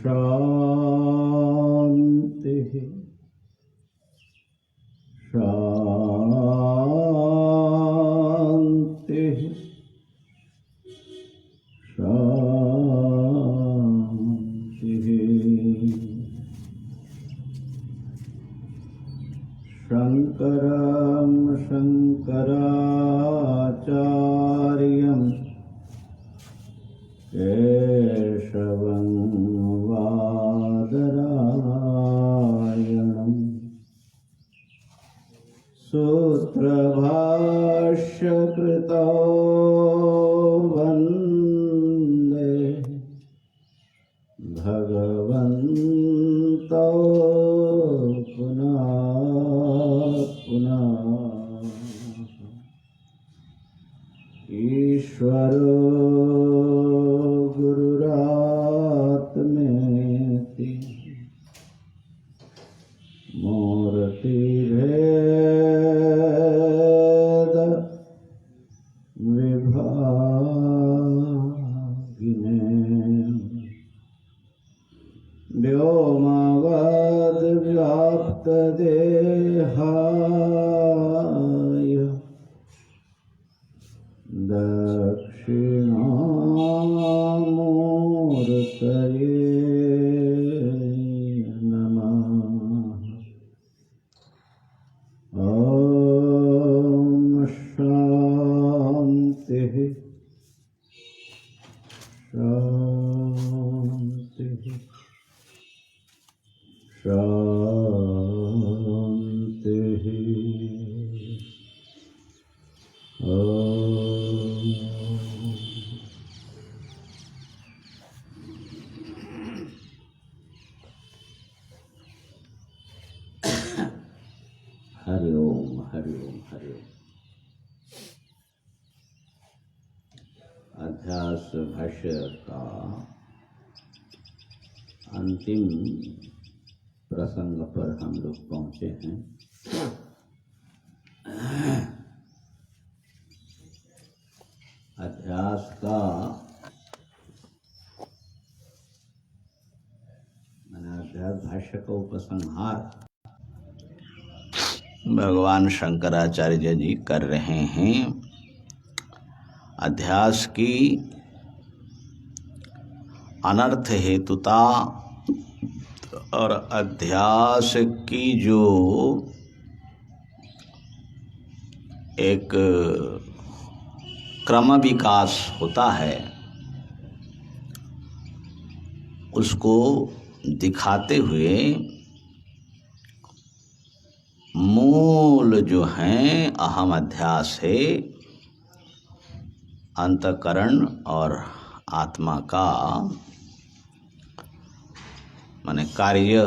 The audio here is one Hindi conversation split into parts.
शांति शांति शांति। शंकरं शंकराचार्यं केशवं बादरायणं सूत्रभाष्यकृतौ वन्दे भगवन्तौ पुनः पुनः। ईश्वरो गुरुरात्मेति मूर्तिभेद विभागिने व्योमवद्व्याप्तदेहाय दक्षिणामूर्तये नमः। ॐ शान्ति शान्ति शान्ति। हरि ओम हरि ओम हरि ओम। अध्यास भाष्य का अंतिम प्रसंग पर हम लोग पहुंचे हैं। अध्यास का अध्यास भाष्य का उपसंहार भगवान शंकराचार्य जी कर रहे हैं। अध्यास की अनर्थ हेतुता और अध्यास की जो एक क्रम विकास होता है उसको दिखाते हुए मूल जो हैं अहम अध्यास है अंतःकरण और आत्मा का माने कार्य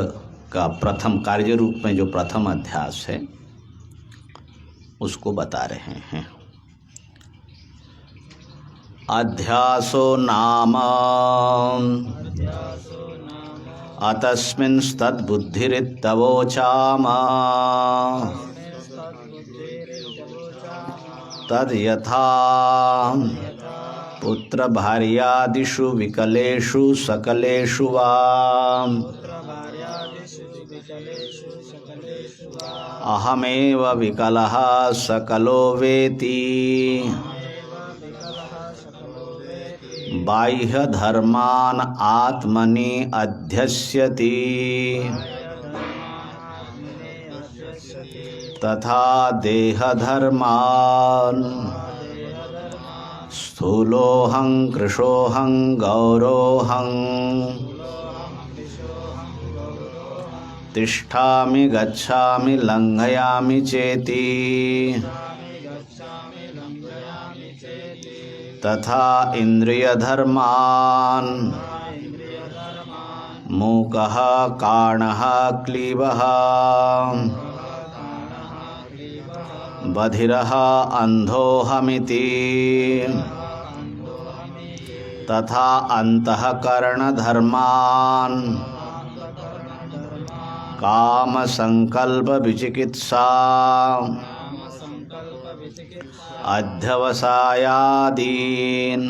का प्रथम कार्य रूप में जो प्रथम अध्यास है उसको बता रहे हैं। अध्यासो नाम अतस्मिंस्तद्बुद्धिरित्तवोचाम तद् यथा पुत्र भार्यादिषु विकलेषु सकलेषु वा अहमेव विकलः सकलो वेति बाह्य धर्मान आत्मनि अध्यस्यति तथा देह धर्मान स्थूलोऽहं कृशोऽहं गौरोऽहं तिष्ठामि गच्छामि लङ्घयामि चेति तथा इन्द्रियधर्मान् मूकः काणः क्लीबः बधिरः अंधोऽहमिति तथा अंतःकरणधर्मान् काम संकल्प विचिकित्सा अध्यवसायादीन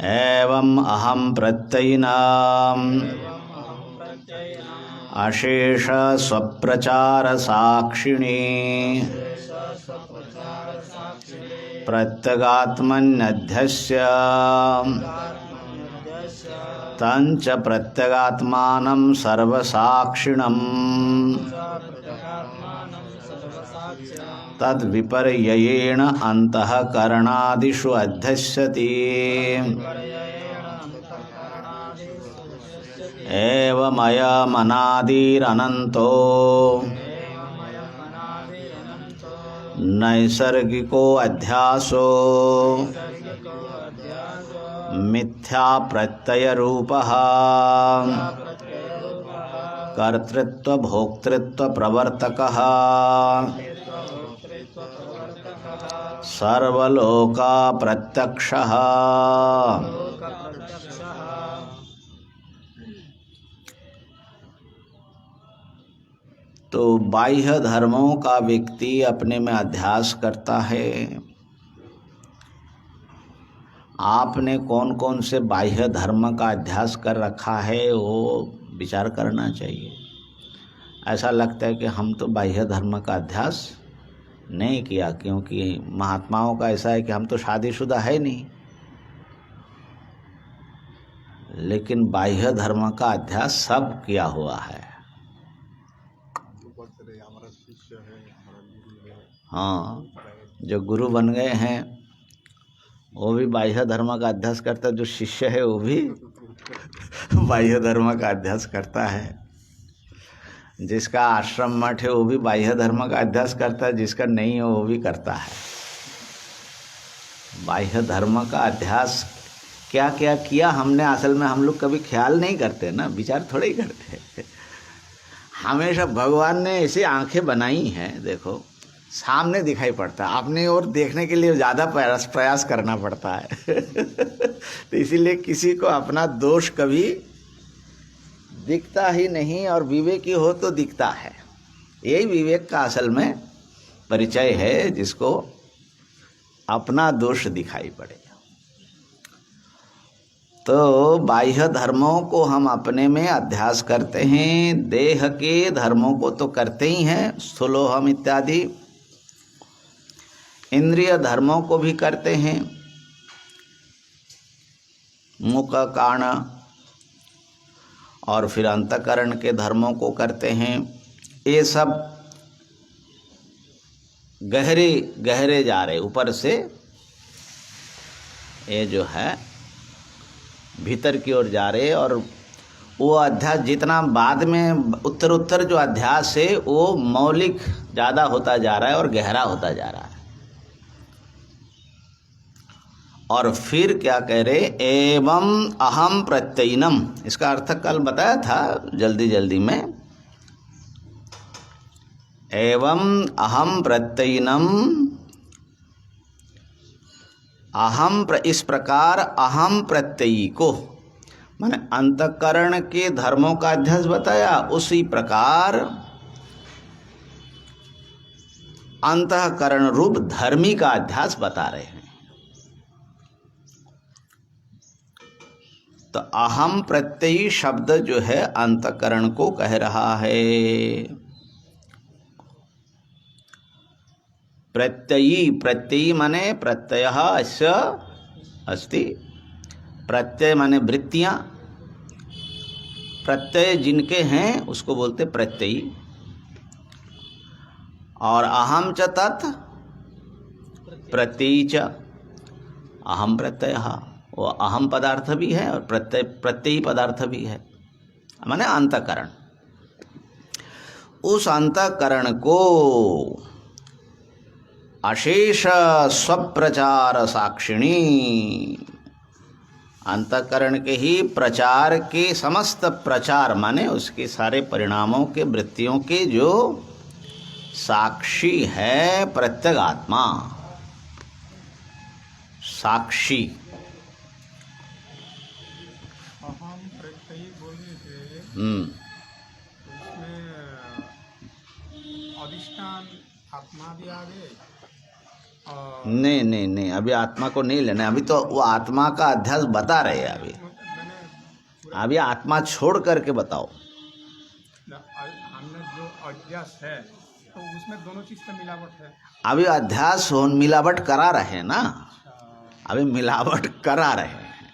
एवं अहम प्रत्ययिनाम् अशेष स्वप्रचार साक्षिणी प्रत्यगात्मन्यध्यस्य तंच प्रत्यगात्मानं सर्वसाक्षिणम् तद्विपर्ययेण अंतःकरणादिषु अध्यस्यति। एवमयमनादिरनन्तो नैसर्गिको अध्यासो मिथ्या प्रत्ययरूपः कर्तृत्व भोक्तृत्व प्रवर्तकः सर्वलोका प्रत्यक्षः। तो बाह्य धर्मों का व्यक्ति अपने में अध्यास करता है। आपने कौन कौन से बाह्य धर्म का अध्यास कर रखा है वो विचार करना चाहिए। ऐसा लगता है कि हम तो बाह्य धर्म का अध्यास नहीं किया, क्योंकि महात्माओं का ऐसा है कि हम तो शादीशुदा है नहीं, लेकिन बाह्य धर्म का अध्यास सब किया हुआ है। हाँ, जो गुरु बन गए हैं वो भी बाह्य धर्म का अध्यास करता है, जो शिष्य है वो भी बाह्य धर्म का अध्यास करता है, जिसका आश्रम मठ है वो भी बाह्य धर्म का अध्यास करता है, जिसका नहीं है वो भी करता है। बाह्य धर्म का अध्यास क्या क्या किया हमने, असल में हम लोग कभी ख्याल नहीं करते ना, विचार थोड़े ही करते। हमेशा भगवान ने ऐसी आंखें बनाई हैं, देखो सामने दिखाई पड़ता है, अपने ओर देखने के लिए ज़्यादा प्रयास करना पड़ता है। तो इसीलिए किसी को अपना दोष कभी दिखता ही नहीं, और विवेकी हो तो दिखता है। यही विवेक का असल में परिचय है, जिसको अपना दोष दिखाई पड़े। तो बाह्य धर्मों को हम अपने में अध्यास करते हैं, देह के धर्मों को तो करते ही हैं, स्थूलोहम इत्यादि। इंद्रिय धर्मों को भी करते हैं, मुख कान, और फिर अंतःकरण के धर्मों को करते हैं। ये सब गहरे गहरे जा रहे, ऊपर से ये जो है भीतर की ओर जा रहे, और वो अध्यास जितना बाद में उत्तर उत्तर जो अध्यास है वो मौलिक ज़्यादा होता जा रहा है और गहरा होता जा रहा है। और फिर क्या कह रहे, एवं अहम प्रत्ययिनम, इसका अर्थ कल बताया था जल्दी जल्दी में। एवं अहम प्रत्ययिनम, इस प्रकार अहम प्रत्ययी को, माने अंतःकरण के धर्मों का अध्यास बताया, उसी प्रकार अंतःकरण रूप धर्मी का अध्यास बता रहे हैं। तो अहम प्रत्ययी शब्द जो है अंतःकरण को कह रहा है। प्रत्ययी, प्रत्ययी माने प्रत्ययः अस्य अस्ति, प्रत्यय माने वृत्तियाँ, प्रत्यय जिनके हैं उसको बोलते प्रत्ययी। और अहम च तत् प्रत्ययी च, अहम प्रत्ययः, वो अहम पदार्थ भी है और प्रत्ययी पदार्थ भी है, माने अंतःकरण। उस अंतःकरण को अशेष स्वप्रचार साक्षिणी, अंतःकरण के ही प्रचार के समस्त प्रचार माने उसके सारे परिणामों के वृत्तियों के जो साक्षी है प्रत्यगात्मा, साक्षी। अहम प्रत्ययी बोलने से उसमें अधिष्ठान आत्मा भी आ गए और नहीं नहीं नहीं, अभी आत्मा को नहीं लेना, अभी तो वो आत्मा का अध्यास बता रहे हैं। मैंने अभी आत्मा छोड़ करके बताओ। हमने जो अध्यास है तो उसमें दोनों चीज़ का मिलावट है। अभी अध्यास हो मिलावट करा रहे हैं ना, अच्छा, अभी मिलावट करा रहे हैं,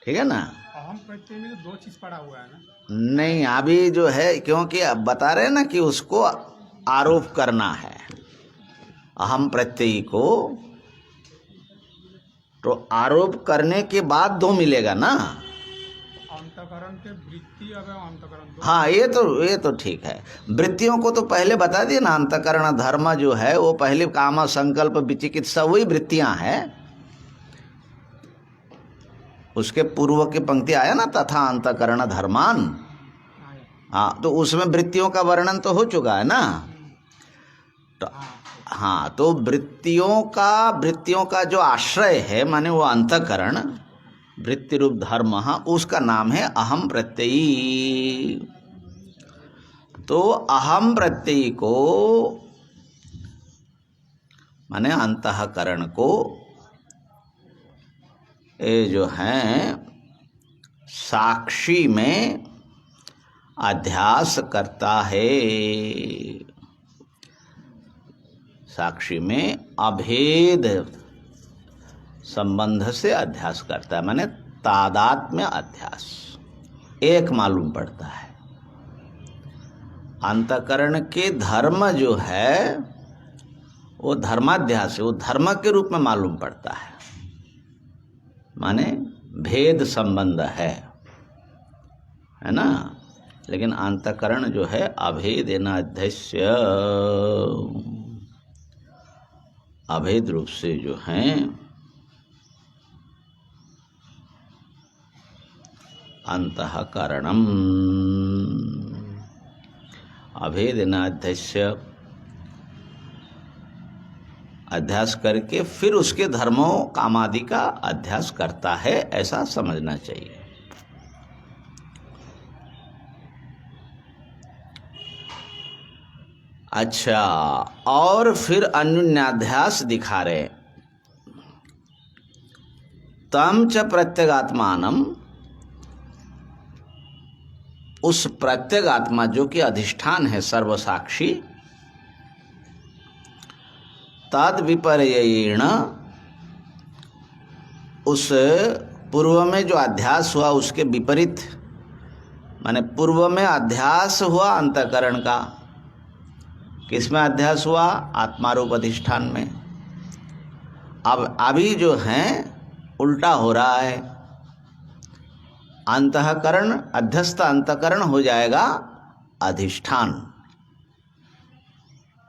ठीक है ना। अहम प्रत्यय में तो दो चीज़ पड़ा हुआ है ना। नहीं, अभी जो है, क्योंकि अब बता रहे हैं ना कि उसको आरोप करना है अहम प्रत्यय को, तो आरोप करने के बाद दो मिलेगा ना। अंतकरण के वृत्ति अगर अंतकरण दो, हाँ, ये तो ठीक है। वृत्तियों को तो पहले बता दिए ना, अंतकरण धर्म जो है वो पहले काम संकल्प विचिकित्सा वही वृत्तियां हैं। उसके पूर्व की पंक्ति आया ना, तथा अंतकरण धर्मान। आया। हाँ, तो उसमें वृत्तियों का वर्णन तो हो चुका है ना। तो हाँ, तो वृत्तियों का जो आश्रय है, माने वो अंतकरण वृत्ति रूप धर्म, उसका नाम है अहम प्रत्ययी। तो अहम प्रत्ययी को माने अंतःकरण को ये जो है साक्षी में अध्यास करता है, साक्षी में अभेद संबंध से अध्यास करता है, माने तादात्म्य अध्यास एक मालूम पड़ता है। अंतकरण के धर्म जो है वो धर्माध्यास है, वो धर्म के रूप में मालूम पड़ता है, माने भेद संबंध है ना। लेकिन अंतकरण जो है अभेदेन अध्यस्य, अभेद रूप से जो है अंतःकरणम, अभेदेन अध्यस्य अध्यास करके फिर उसके धर्मों कामादि का अध्यास करता है, ऐसा समझना चाहिए। अच्छा, और फिर अन्योन्याध्यास दिखा रहे, तम च प्रत्यगात्मानम, उस प्रत्यगात्मा जो कि अधिष्ठान है सर्वसाक्षी, तद विपर्ययेण, उस पूर्व में जो अध्यास हुआ उसके विपरीत, माने पूर्व में अध्यास हुआ अंतकरण का, किसमें अध्यास हुआ? आत्मारूप अधिष्ठान में। अब अभी जो है उल्टा हो रहा है, अंतःकरण अध्यस्त अंतःकरण हो जाएगा अधिष्ठान,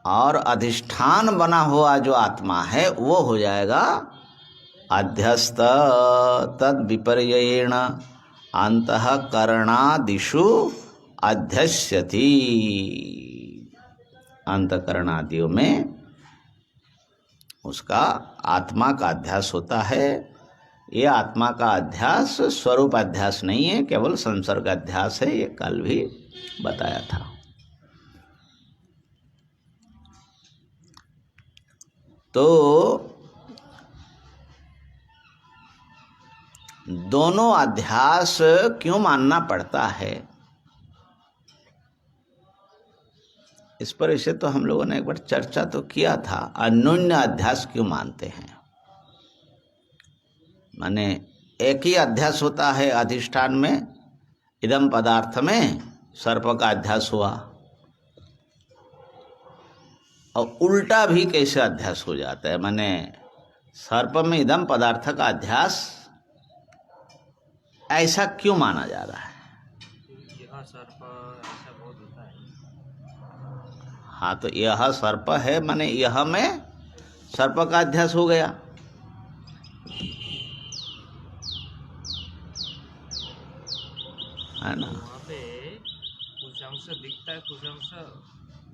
और अधिष्ठान बना हुआ जो आत्मा है वो हो जाएगा अध्यस्त। तद विपर्ययेण अंतःकरणादिषु अध्यस्यति, अंतःकरणादियों में उसका आत्मा का अध्यास होता है। ये आत्मा का अध्यास स्वरूप अध्यास नहीं है, केवल संसर्ग अध्यास है, ये कल भी बताया था। तो दोनों अध्यास क्यों मानना पड़ता है, इस पर इसे तो हम लोगों ने एक बार चर्चा तो किया था। अन्योन्य अध्यास क्यों मानते हैं, माने एक ही अध्यास होता है अधिष्ठान में, इदम पदार्थ में सर्प का अध्यास हुआ, और उल्टा भी कैसे अध्यास हो जाता है, माने सर्प में इदम पदार्थ का अध्यास ऐसा क्यों माना जा रहा है? यह सर्प ऐसा बहुत होता है। हाँ, तो यह सर्प है, माने यह में सर्प का अध्यास हो गया। है ना, वहाँ पे कुछ अंश दिखता है, कुछ अंश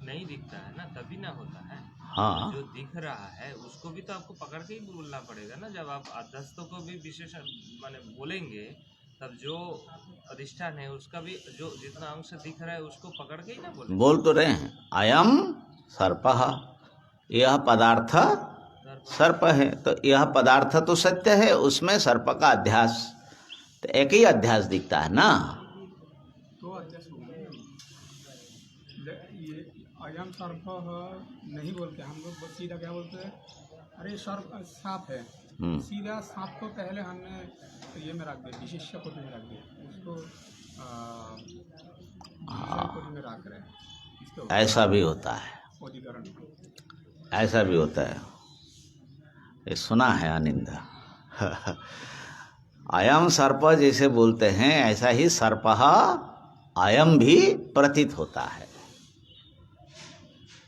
नहीं दिखता है ना, तभी ना होता है। हाँ, जो दिख रहा है उसको भी तो आपको पकड़ के ही बोलना पड़ेगा ना। जब आप अध्यस्तों को भी विशेषण माने बोलेंगे, तब जो अधिष्ठान है उसका भी जो जितना अंश दिख रहा है उसको पकड़ के ही ना बोलेंगे। बोल तो रहे हैं अयम सर्पः, यह पदार्थ सर्प है, तो यह पदार्थ तो सत्य है, उसमें सर्प का अध्यास, तो एक ही अध्यास दिखता है ना। तो अध्यक्ष ये अयम सर्प नहीं बोलते हम लोग, बस सीधा क्या बोलते हैं, अरे सर्प सांप है, सीधा सांप को पहले हमने ये में रख दिया, विशेष्य कोटि में रख दिया, उसको कोटि में रख रहे हैं। ऐसा भी होता है, अधिकरण ऐसा भी होता है, ये सुना है अनिंदा। अयम सर्प जैसे बोलते हैं, ऐसा ही सर्पः अयम भी प्रतीत होता है।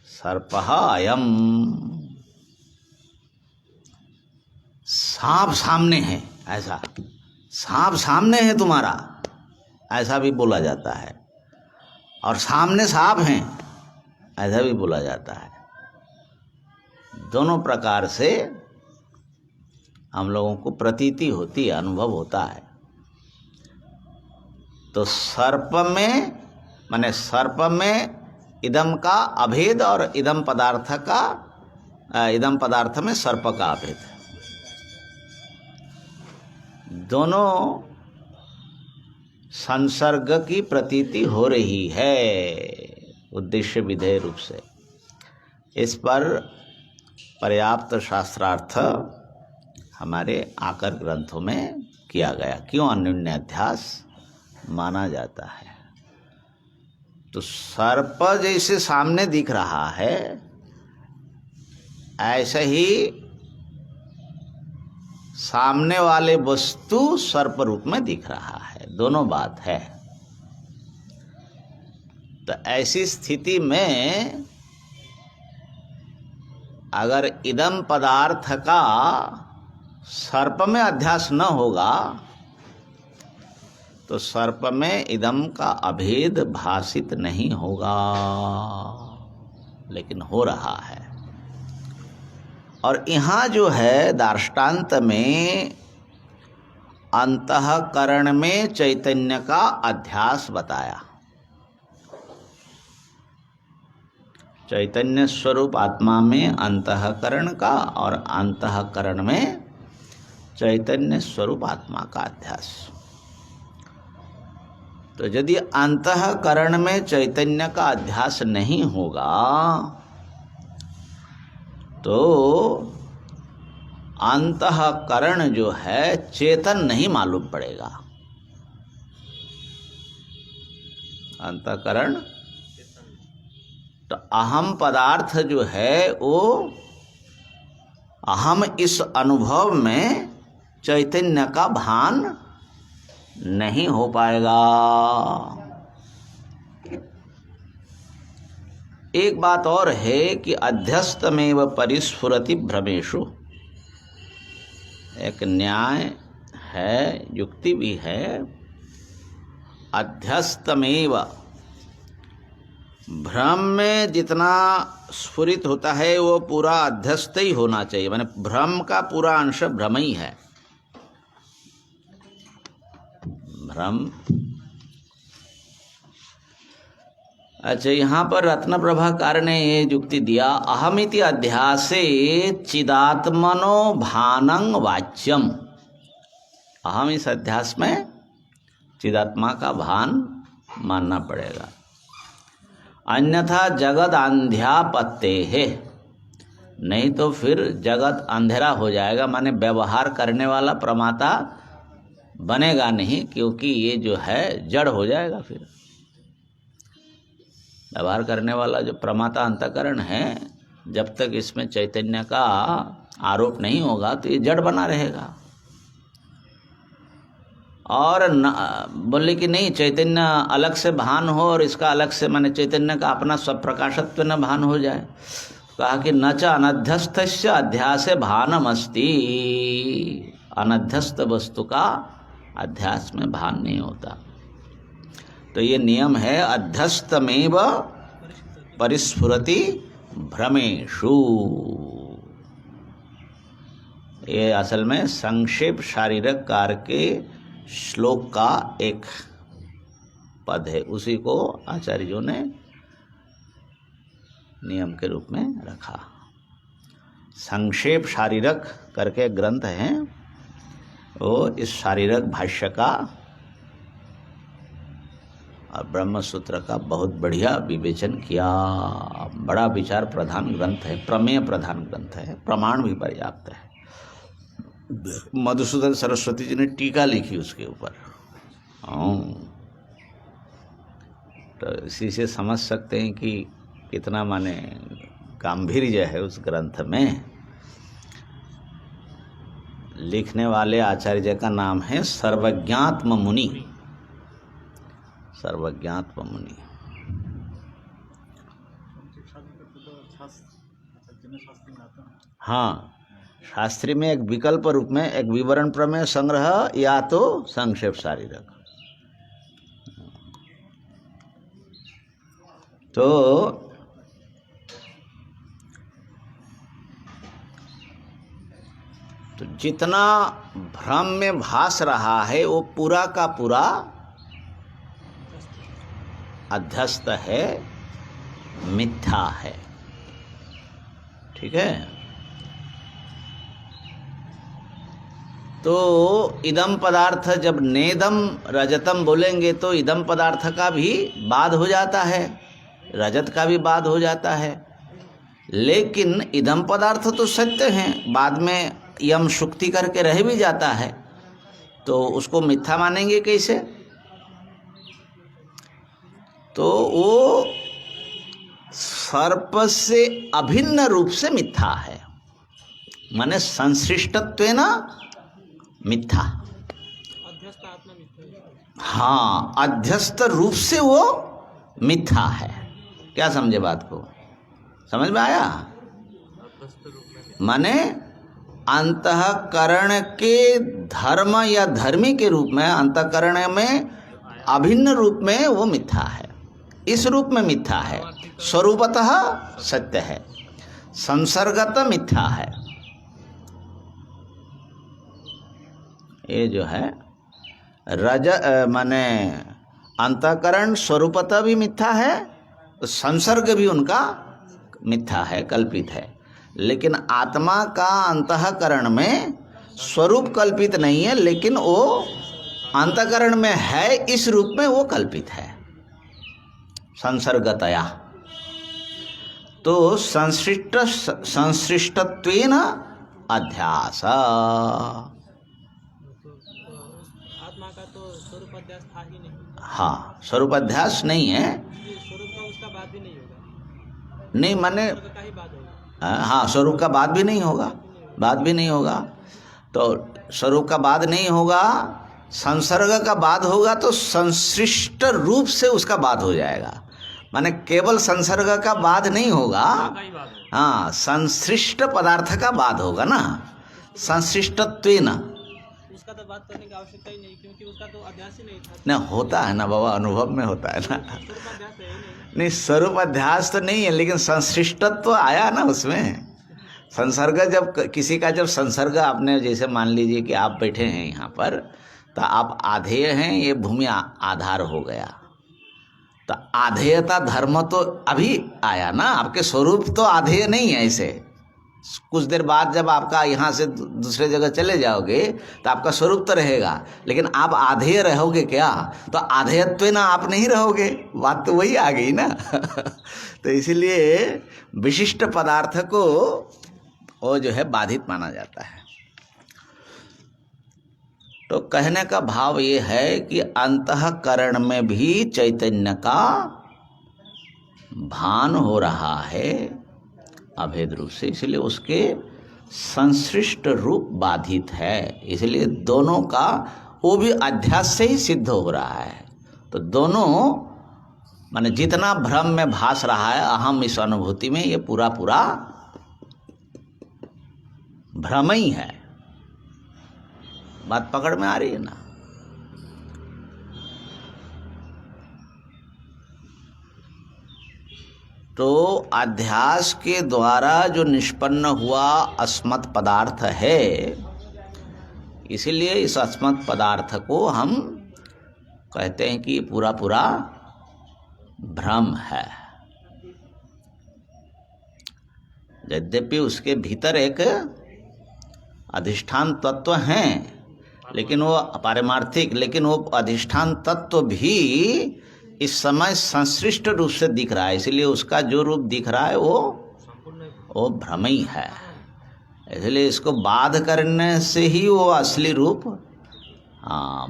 सर्पः अयम, सांप सामने है, ऐसा सांप सामने है तुम्हारा, ऐसा भी बोला जाता है, और सामने सांप हैं, ऐसा भी बोला जाता है। दोनों प्रकार से हम लोगों को प्रतीति होती है, अनुभव होता है। तो सर्प में माने सर्प में इदम का अभेद और इदम पदार्थ में सर्प का अभेद, दोनों संसर्ग की प्रतीति हो रही है उद्देश्य विधेय रूप से। इस पर पर्याप्त शास्त्रार्थ हमारे आकर ग्रंथों में किया गया, क्यों अन्योन्याध्यास माना जाता है। तो सर्प जैसे सामने दिख रहा है, ऐसे ही सामने वाले वस्तु सर्प रूप में दिख रहा है, दोनों बात है। तो ऐसी स्थिति में अगर इदम पदार्थ का सर्प में अध्यास न होगा तो सर्प में इदम का अभेद भासित नहीं होगा, लेकिन हो रहा है। और यहाँ जो है दार्ष्टान्त में अंतःकरण में चैतन्य का अध्यास बताया। चैतन्य स्वरूप आत्मा में अंतःकरण का और अंतःकरण में चैतन्य स्वरूप आत्मा का अध्यास। तो यदि अंतःकरण में चैतन्य का अध्यास नहीं होगा तो अंतःकरण जो है चेतन नहीं मालूम पड़ेगा। अंतःकरण तो अहम पदार्थ जो है वो अहम इस अनुभव में चैतन्य का भान नहीं हो पाएगा। एक बात और है कि अध्यस्तमेव परिस्फुरति भ्रमेषु, एक न्याय है, युक्ति भी है। अध्यस्तमेव, भ्रम में जितना स्फुरित होता है वो पूरा अध्यस्त ही होना चाहिए, माने भ्रम का पूरा अंश भ्रम ही है। भ्रम। अच्छा, यहाँ पर रत्न प्रभाकार ने ये युक्ति दिया, अहमिति अध्यासे चिदात्मनो भानं वाच्यम। अहम इस अध्यास में चिदात्मा का भान मानना पड़ेगा, अन्यथा जगत अंध्यापत्ते है, नहीं तो फिर जगत अंधेरा हो जाएगा, माने व्यवहार करने वाला प्रमाता बनेगा नहीं, क्योंकि ये जो है जड़ हो जाएगा। फिर व्यवहार करने वाला जो प्रमाता अंतःकरण है, जब तक इसमें चैतन्य का आरोप नहीं होगा तो ये जड़ बना रहेगा। और बोले कि नहीं, चैतन्य अलग से भान हो और इसका अलग से, माने चैतन्य का अपना स्वप्रकाशत्व न भान हो जाए। कहा कि न च अनध्यस्थस्य अध्यासे भानमस्ति, अनध्यस्थ वस्तु का अध्यास में भान नहीं होता। तो ये नियम है, अध्यस्तमेव परिस्फुरति भ्रमेषु। ये असल में संक्षेप शारीरक कार के श्लोक का एक पद है, उसी को आचार्यों ने नियम के रूप में रखा। संक्षेप शारीरक करके ग्रंथ है, वो इस शारीरक भाष्य का और ब्रह्म सूत्र का बहुत बढ़िया विवेचन किया। बड़ा विचार प्रधान ग्रंथ है, प्रमेय प्रधान ग्रंथ है, प्रमाण भी पर्याप्त है। मधुसूदन सरस्वती जी ने टीका लिखी उसके ऊपर। तो इसी से समझ सकते हैं कि कितना माने गांभीर्य है उस ग्रंथ में। लिखने वाले आचार्य जी का नाम है सर्वज्ञात्म मुनि, सर्वज्ञात्म मुनि। हाँ, शास्त्री में एक विकल्प रूप में एक विवरण प्रमेय संग्रह या तो संक्षेप शारीरक। तो जितना भ्रम में भास रहा है वो पूरा का पूरा अध्यस्त है, मिथ्या है। ठीक है। तो इदम पदार्थ जब नेदम रजतम बोलेंगे तो इदम पदार्थ का भी बाद हो जाता है, रजत का भी बाद हो जाता है। लेकिन इदम पदार्थ तो सत्य हैं, बाद में यम शुक्ति करके रह भी जाता है, तो उसको मिथ्या मानेंगे कैसे? तो वो सर्प से अभिन्न रूप से मिथ्या है, माने संसृष्टत्वेन मिथ्या। हाँ, अध्यस्त रूप से वो मिथ्या है। क्या समझे बात को? समझ में आया? माने अंतःकरण के धर्म या धर्मी के रूप में, अंतःकरण में अभिन्न रूप में वो मिथ्या है, इस रूप में मिथ्या है। स्वरूपतः सत्य है, संसर्गत मिथ्या है। ये जो है माने अंतःकरण स्वरूपतः भी मिथ्या है, संसर्ग भी उनका मिथ्या है, कल्पित है। लेकिन आत्मा का अंतःकरण में स्वरूप कल्पित नहीं है, लेकिन वो अंतःकरण में है, इस रूप में वो कल्पित है संसर्गतया। तो संसृष्टत्वेन अध्यास। आत्मा का तो स्वरूप अध्यास था ही नहीं। हाँ, स्वरूप अध्यास नहीं है, स्वरूप का उसका बाद भी नहीं होगा, नहीं माने स्वरूप का ही बाद होगा। हाँ, स्वरूप का बाद भी नहीं होगा, बाद भी नहीं होगा। तो स्वरूप का बाद नहीं होगा, संसर्ग का बाद होगा, तो संसृष्ट रूप से उसका बाद हो जाएगा। माने केवल संसर्ग का बाद नहीं होगा, हाँ, संसृष्ट पदार्थ का बाद होगा ना, संसृष्टत्वेन। उसका तो बात करने की आवश्यकता ही नहीं, क्योंकि उसका तो अध्यास ही नहीं था। ना, होता है ना बाबा, अनुभव में होता है ना। स्वरूप अध्यास है ही नहीं। नहीं, स्वरूप अध्यास तो नहीं है, लेकिन संसृष्टत्व तो आया ना उसमें। संसर्ग जब किसी का, जब संसर्ग आपने, जैसे मान लीजिए कि आप बैठे हैं यहाँ पर, तो आप आधेय हैं, ये भूमि आधार हो गया, तो आधेयता धर्म तो अभी आया ना, आपके स्वरूप तो आधेय नहीं है। ऐसे कुछ देर बाद जब आपका यहाँ से दूसरे जगह चले जाओगे तो आपका स्वरूप तो रहेगा, लेकिन आप आधेय रहोगे क्या? तो आधेयत्व ना आप नहीं रहोगे, बात तो वही आ गई ना। तो इसीलिए विशिष्ट पदार्थ को वो जो है बाधित माना जाता है। तो कहने का भाव ये है कि अंतःकरण में भी चैतन्य का भान हो रहा है अभेद रूप से, इसलिए उसके संसृष्ट रूप बाधित है। इसलिए दोनों का वो भी अध्यास से ही सिद्ध हो रहा है। तो दोनों माने जितना भ्रम में भास रहा है अहम इस अनुभूति में, ये पूरा पूरा भ्रम ही है। बात पकड़ में आ रही है ना? तो अध्यास के द्वारा जो निष्पन्न हुआ अस्मत् पदार्थ है, इसीलिए इस अस्मत् पदार्थ को हम कहते हैं कि पूरा पूरा भ्रम है। यद्यपि उसके भीतर एक अधिष्ठान तत्व हैं, लेकिन वो पारमार्थिक, लेकिन वो अधिष्ठान तत्व भी इस समय संश्लिष्ट रूप से दिख रहा है, इसलिए उसका जो रूप दिख रहा है वो भ्रम ही है। इसलिए इसको बाध करने से ही वो असली रूप,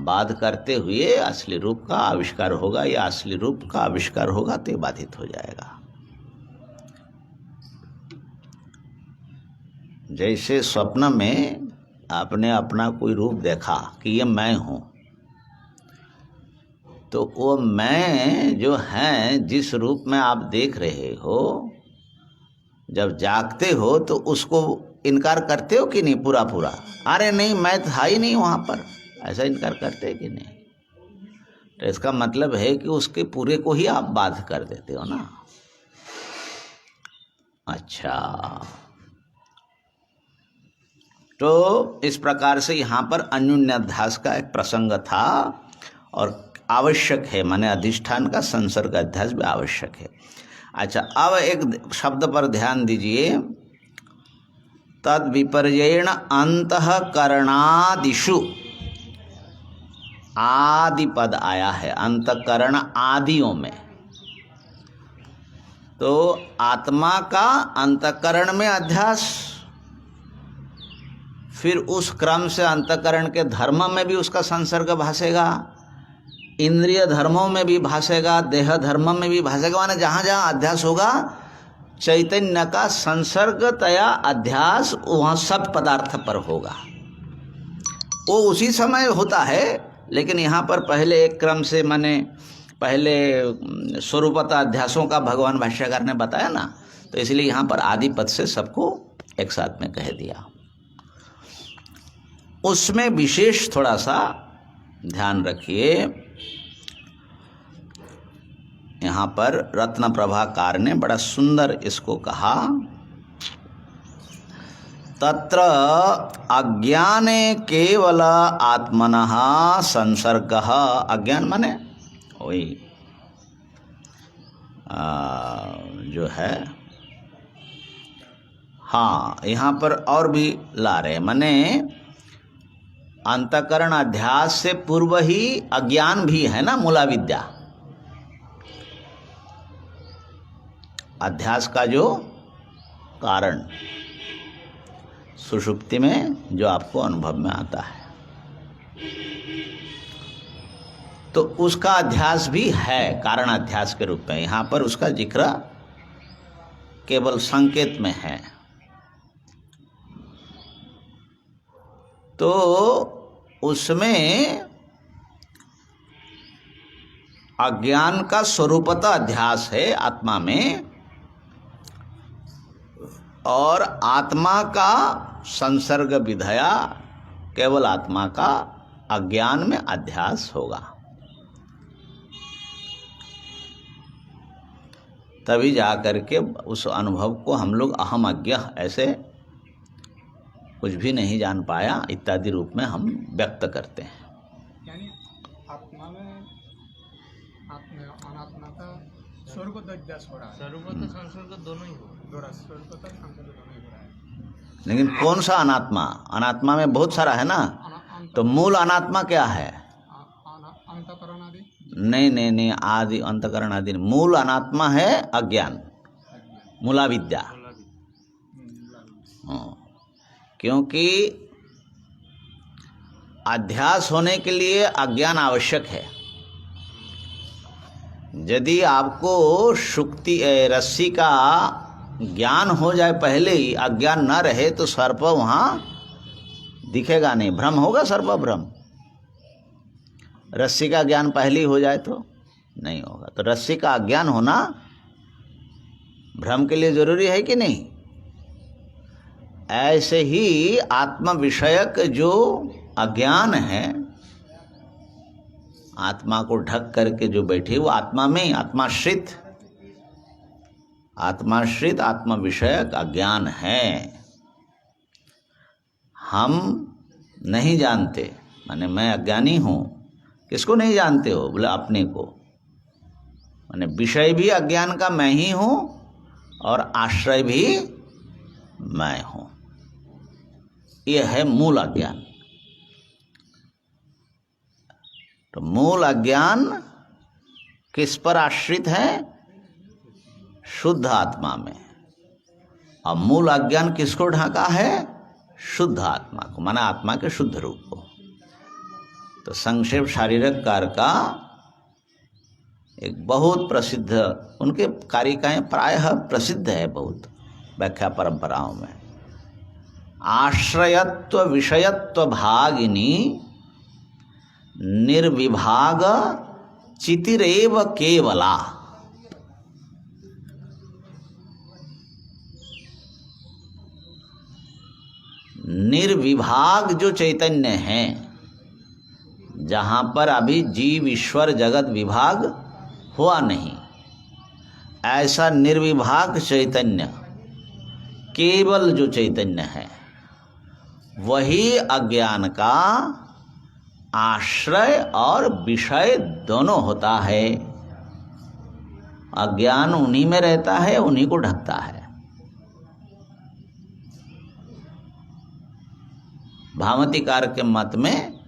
बाध करते हुए असली रूप का आविष्कार होगा, या असली रूप का आविष्कार होगा तो ये बाधित हो जाएगा। जैसे स्वप्न में आपने अपना कोई रूप देखा कि ये मैं हूँ, तो वो मैं जो है जिस रूप में आप देख रहे हो, जब जागते हो तो उसको इनकार करते हो कि नहीं? पूरा पूरा, अरे नहीं मैं था ही नहीं वहाँ पर, ऐसा इनकार करते हैं कि नहीं? तो इसका मतलब है कि उसके पूरे को ही आप बाध कर देते हो ना। अच्छा, तो इस प्रकार से यहाँ पर अन्योन्याध्यास का एक प्रसंग था और आवश्यक है, माने अधिष्ठान का संसर्ग अध्यास भी आवश्यक है। अच्छा, अब एक शब्द पर ध्यान दीजिए, तद विपर्ययेण अंतःकरणादिषु, आदि पद आया है अंतःकरण आदियों में, तो आत्मा का अंतःकरण में अध्यास, फिर उस क्रम से अंतःकरण के धर्म में भी उसका संसर्ग भासेगा, इंद्रिय धर्मों में भी भासेगा, देह धर्म में भी भासेगा, माने जहाँ जहाँ अध्यास होगा चैतन्य का संसर्गतया अध्यास वहाँ सब पदार्थ पर होगा। वो उसी समय होता है, लेकिन यहाँ पर पहले एक क्रम से, माने पहले स्वरूपतः अध्यासों का भगवान भाष्यकार ने बताया ना, तो इसलिए यहाँ पर आदि पद से सबको एक साथ में कह दिया। उसमें विशेष थोड़ा सा ध्यान रखिए, यहाँ पर रत्न प्रभाकार ने बड़ा सुंदर इसको कहा, तत्र अज्ञाने केवल आत्मनः संसर्गः, अज्ञान माने वही जो है, हाँ यहाँ पर और भी ला रहे, माने अंतःकरण अध्यास से पूर्व ही अज्ञान भी है ना, मूला विद्या, अध्यास का जो कारण सुषुप्ति में जो आपको अनुभव में आता है, तो उसका अध्यास भी है कारण अध्यास के रूप में। यहाँ पर उसका जिक्र केवल संकेत में है। तो उसमें अज्ञान का स्वरूपतः अध्यास है आत्मा में, और आत्मा का संसर्ग विधया केवल आत्मा का अज्ञान में अध्यास होगा। तभी जाकर के उस अनुभव को हम लोग अहम अज्ञ, ऐसे कुछ भी नहीं जान पाया इत्यादि रूप में हम व्यक्त करते हैं। यानी आत्मा में अनात्मा का स्वरूप अध्यास हो रहा है, स्वरूप तो संसर्ग दोनों ही हो, स्वरूप संसर्ग दोनों ही हो रहा है। लेकिन कौन सा अनात्मा? अनात्मा में बहुत सारा है ना, तो मूल अनात्मा क्या है? अंतःकरण आदि नहीं, आदि अंतःकरण आदि, मूल अनात्मा है अज्ञान, मूला विद्या। क्योंकि अध्यास होने के लिए अज्ञान आवश्यक है। यदि आपको शुक्ति रस्सी का ज्ञान हो जाए पहले ही, अज्ञान न रहे, तो सर्प वहाँ दिखेगा नहीं, भ्रम होगा, सर्प भ्रम। रस्सी का ज्ञान पहले ही हो जाए तो नहीं होगा। तो रस्सी का अज्ञान होना भ्रम के लिए जरूरी है कि नहीं? ऐसे ही आत्म विषयक जो अज्ञान है, आत्मा को ढक करके जो बैठी, वो आत्मा में आत्माश्रित आत्म विषयक अज्ञान है। हम नहीं जानते, माने मैं अज्ञानी हूँ। किसको नहीं जानते हो? बोले अपने को। माने विषय भी अज्ञान का मैं ही हूँ और आश्रय भी मैं हूं। यह है मूल अज्ञान। तो मूल अज्ञान किस पर आश्रित है? शुद्ध आत्मा में। और मूल अज्ञान किसको ढांका है? शुद्ध आत्मा को, माना आत्मा के शुद्ध रूप को। तो संक्षेप शारीरक कार का एक बहुत प्रसिद्ध, उनके कारिकाएं प्रायः प्रसिद्ध है बहुत व्याख्या परंपराओं में। आश्रयत्व विषयत्व भागिनी निर्विभाग चितिरेव केवला। निर्विभाग जो चैतन्य है, जहां पर अभी जीव ईश्वर जगत विभाग हुआ नहीं, ऐसा निर्विभाग चैतन्य, केवल जो चैतन्य है, वही अज्ञान का आश्रय और विषय दोनों होता है। अज्ञान उन्हीं में रहता है, उन्हीं को ढकता है। भामतीकार के मत में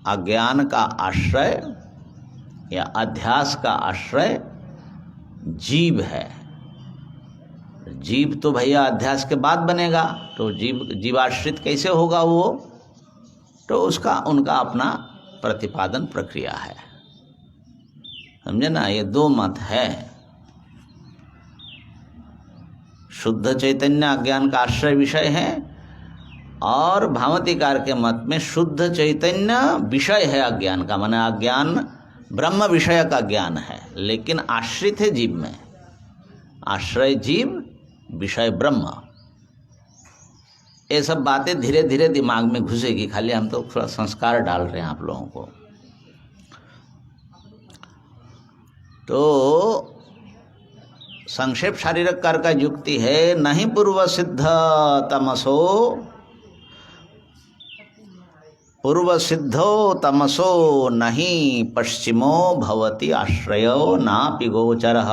अज्ञान का आश्रय या अध्यास का आश्रय जीव है। जीव तो भैया अध्यास के बाद बनेगा, तो जीवाश्रित कैसे होगा वो? तो उसका उनका अपना प्रतिपादन प्रक्रिया है, समझे ना। ये दो मत है। शुद्ध चैतन्य अज्ञान का आश्रय विषय है, और भामतीकार के मत में शुद्ध चैतन्य विषय है अज्ञान का, माने अज्ञान ब्रह्म विषय का ज्ञान है, लेकिन आश्रित है जीव में। आश्रय जीव, विषय ब्रह्म। ये सब बातें धीरे धीरे दिमाग में घुसेगी, खाली हम तो थोड़ा संस्कार डाल रहे हैं आप लोगों को। तो संक्षेप शारीरक कार का युक्ति है, नहीं पूर्व सिद्ध तमसो, पूर्व सिद्धो तमसो नहीं पश्चिमो भवति आश्रयो नापि गोचरः।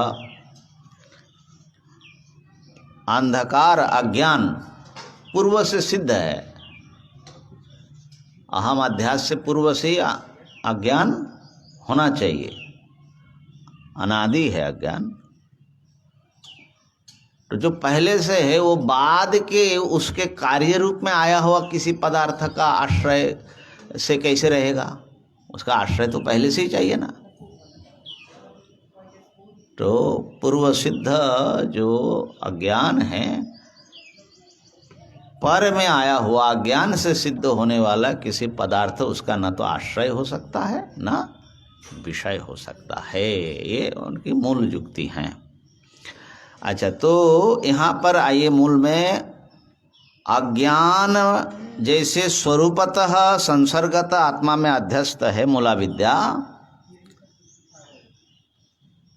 अंधकार अज्ञान पूर्व से सिद्ध है। अहम अध्यास से पूर्व से अज्ञान होना चाहिए, अनादि है अज्ञान। तो जो पहले से है वो बाद के उसके कार्य रूप में आया हुआ किसी पदार्थ का आश्रय से कैसे रहेगा? उसका आश्रय तो पहले से ही चाहिए ना। तो पूर्व सिद्ध जो अज्ञान है, पर में आया हुआ ज्ञान से सिद्ध होने वाला किसी पदार्थ, उसका न तो आश्रय हो सकता है ना विषय हो सकता है। ये उनकी मूल युक्ति है। अच्छा, तो यहाँ पर आइए मूल में, अज्ञान जैसे स्वरूपतः संसर्गत आत्मा में अध्यस्त है मूला विद्या,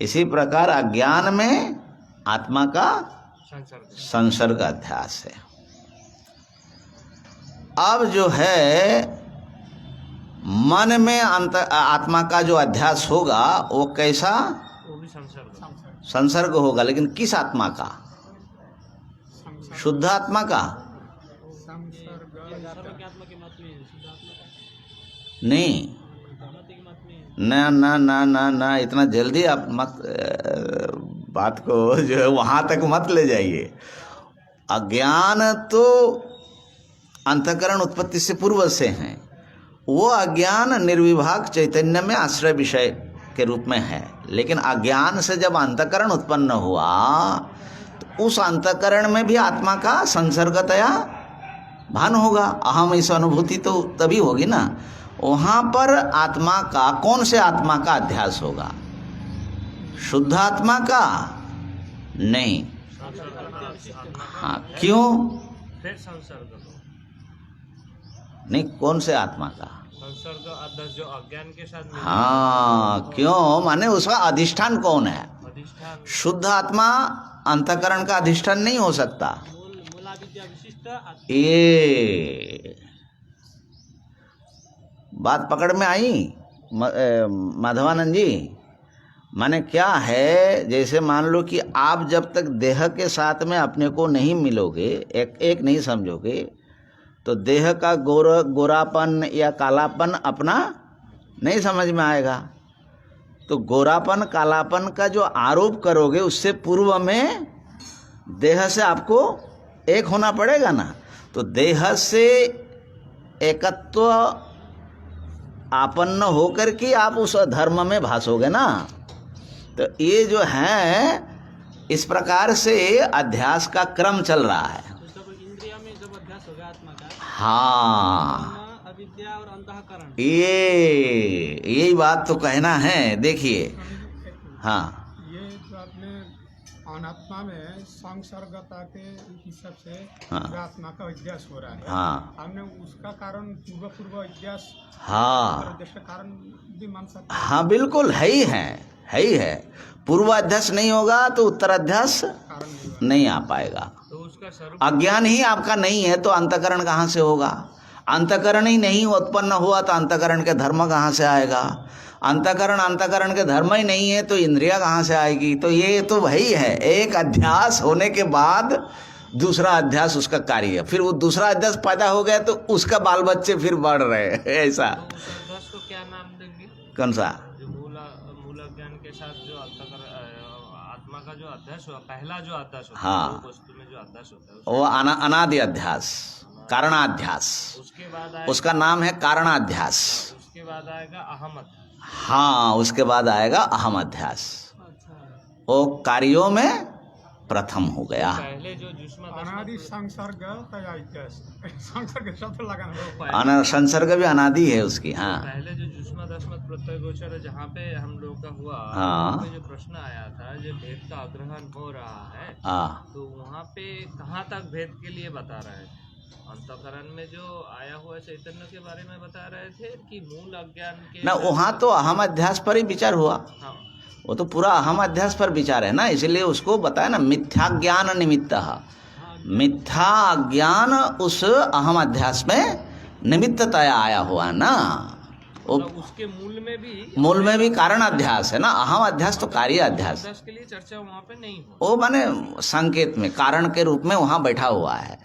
इसी प्रकार अज्ञान में आत्मा का संसर्ग अध्यास है। अब जो है मन में आत्मा का जो अध्यास होगा वो कैसा? वो भी संसर्ग होगा, लेकिन किस आत्मा का? शुद्ध आत्मा का नहीं। ना ना ना ना ना, इतना जल्दी आप मत बात को जो है वहाँ तक मत ले जाइए। अज्ञान तो अंतःकरण उत्पत्ति से पूर्व से हैं, वो अज्ञान निर्विभाग चैतन्य में आश्रय विषय के रूप में है। लेकिन अज्ञान से जब अंतःकरण उत्पन्न हुआ तो उस अंतःकरण में भी आत्मा का संसर्गतया भान होगा। अहम इस अनुभूति तो तभी होगी ना। वहाँ पर आत्मा का, कौन से आत्मा का अध्यास होगा? शुद्ध आत्मा का नहीं। हाँ, क्यों फिर संसर्ग नहीं? कौन से आत्मा का संसर्ग अध्यक्ष जो अज्ञान के साथ हाँ, क्यों? माने उसका अधिष्ठान कौन है? अधिष्ठान शुद्ध आत्मा अंतःकरण का अधिष्ठान नहीं हो सकता। मूला विद्या विशिष्ट ये बात पकड़ में आई माधवानंद जी? माने क्या है, जैसे मान लो कि आप जब तक देह के साथ में अपने को नहीं मिलोगे, एक नहीं समझोगे, तो देह का गोरापन या कालापन अपना नहीं समझ में आएगा। तो गोरापन कालापन का जो आरोप करोगे, उससे पूर्व में देह से आपको एक होना पड़ेगा ना। तो देह से एकत्व आपन्न होकर के आप उस धर्म में भासोगे ना। तो ये जो है, इस प्रकार से अध्यास का क्रम चल रहा है। तो जब इंद्रिया में जब अध्यास हो गया आत्मा का, हाँ, अविद्या और अंतःकरण, यही बात तो कहना है। देखिए, हाँ, ये जो आपने अनात्मा में संसर्गता के हिसाब से हाँ। जो आत्मा का अध्यास हो रहा है, हाँ, हमने उसका कारण पूर्व अध्यास हाँ, अध्यास का कारण भी मान सकते हैं। हाँ, बिल्कुल है ही है। पूर्वाध्यास नहीं होगा तो उत्तराध्यास कारण नहीं हुआ। नहीं आ पाएगा। तो उसका स्वरूप अज्ञान ही आपका नहीं है तो अंतःकरण कहाँ से होगा? अंतःकरण ही नहीं उत्पन्न हुआ तो अंतःकरण के धर्म कहाँ से आएगा? अंतःकरण के धर्म ही नहीं है तो इंद्रिया कहाँ से आएगी? तो ये तो वही है, एक अध्यास होने के बाद दूसरा अध्यास उसका कार्य है। फिर वो दूसरा अध्यास पैदा हो गया तो उसका बाल बच्चे फिर बढ़ रहे हैं, ऐसा। तो उस अध्यास को क्या नाम देंगे? कौन सा? जो मूल ज्ञान के साथ जो आत्मा का जो अध्यास हुआ, पहला जो अध्यास होता है, हाँ। वो वस्तु में जो अध्यास होता है, वो अनादि अध्यास, कारणाध्यास, उसके बाद उसका नाम है कारणाध्यास। उसके बाद आएगा अहम अध्यास। हाँ, उसके बाद आएगा अहम अध्यास। अच्छा, वो कार्यों में प्रथम हो गया। पहले जो अनादि संसर्ग तया इत्यास, संसर्ग शब्द लगाना संसर्ग भी अनादि है उसकी। हाँ, पहले जो जुष्मदस्मत् प्रत्यय गोचर है, जहाँ पे हम लोग का हुआ, हाँ। वहाँ पे जो प्रश्न आया था, जो भेद का अग्रहण हो रहा है, हाँ, तो वहाँ पे कहाँ तक भेद के लिए बता रहे थे? अंतःकरण में जो आया हुआ चैतन्य के बारे में बता रहे थे कि मूल अज्ञान के ना वहाँ तो अहम अध्यास पर ही विचार हुआ। हाँ, वो तो पूरा अहम अध्यास पर विचार है ना, इसलिए उसको बताया ना, मिथ्या ज्ञान निमित्त। मिथ्या ज्ञान उस अहम अध्यास में निमित्ततया आया हुआ ना। वो मतलब उसके मूल में भी कारण अध्यास है ना। अहम अध्यास तो कार्य अध्यास, अध्यास के लिए चर्चा वहाँ पे नहीं हो। वो माने संकेत में कारण के रूप में वहाँ बैठा हुआ है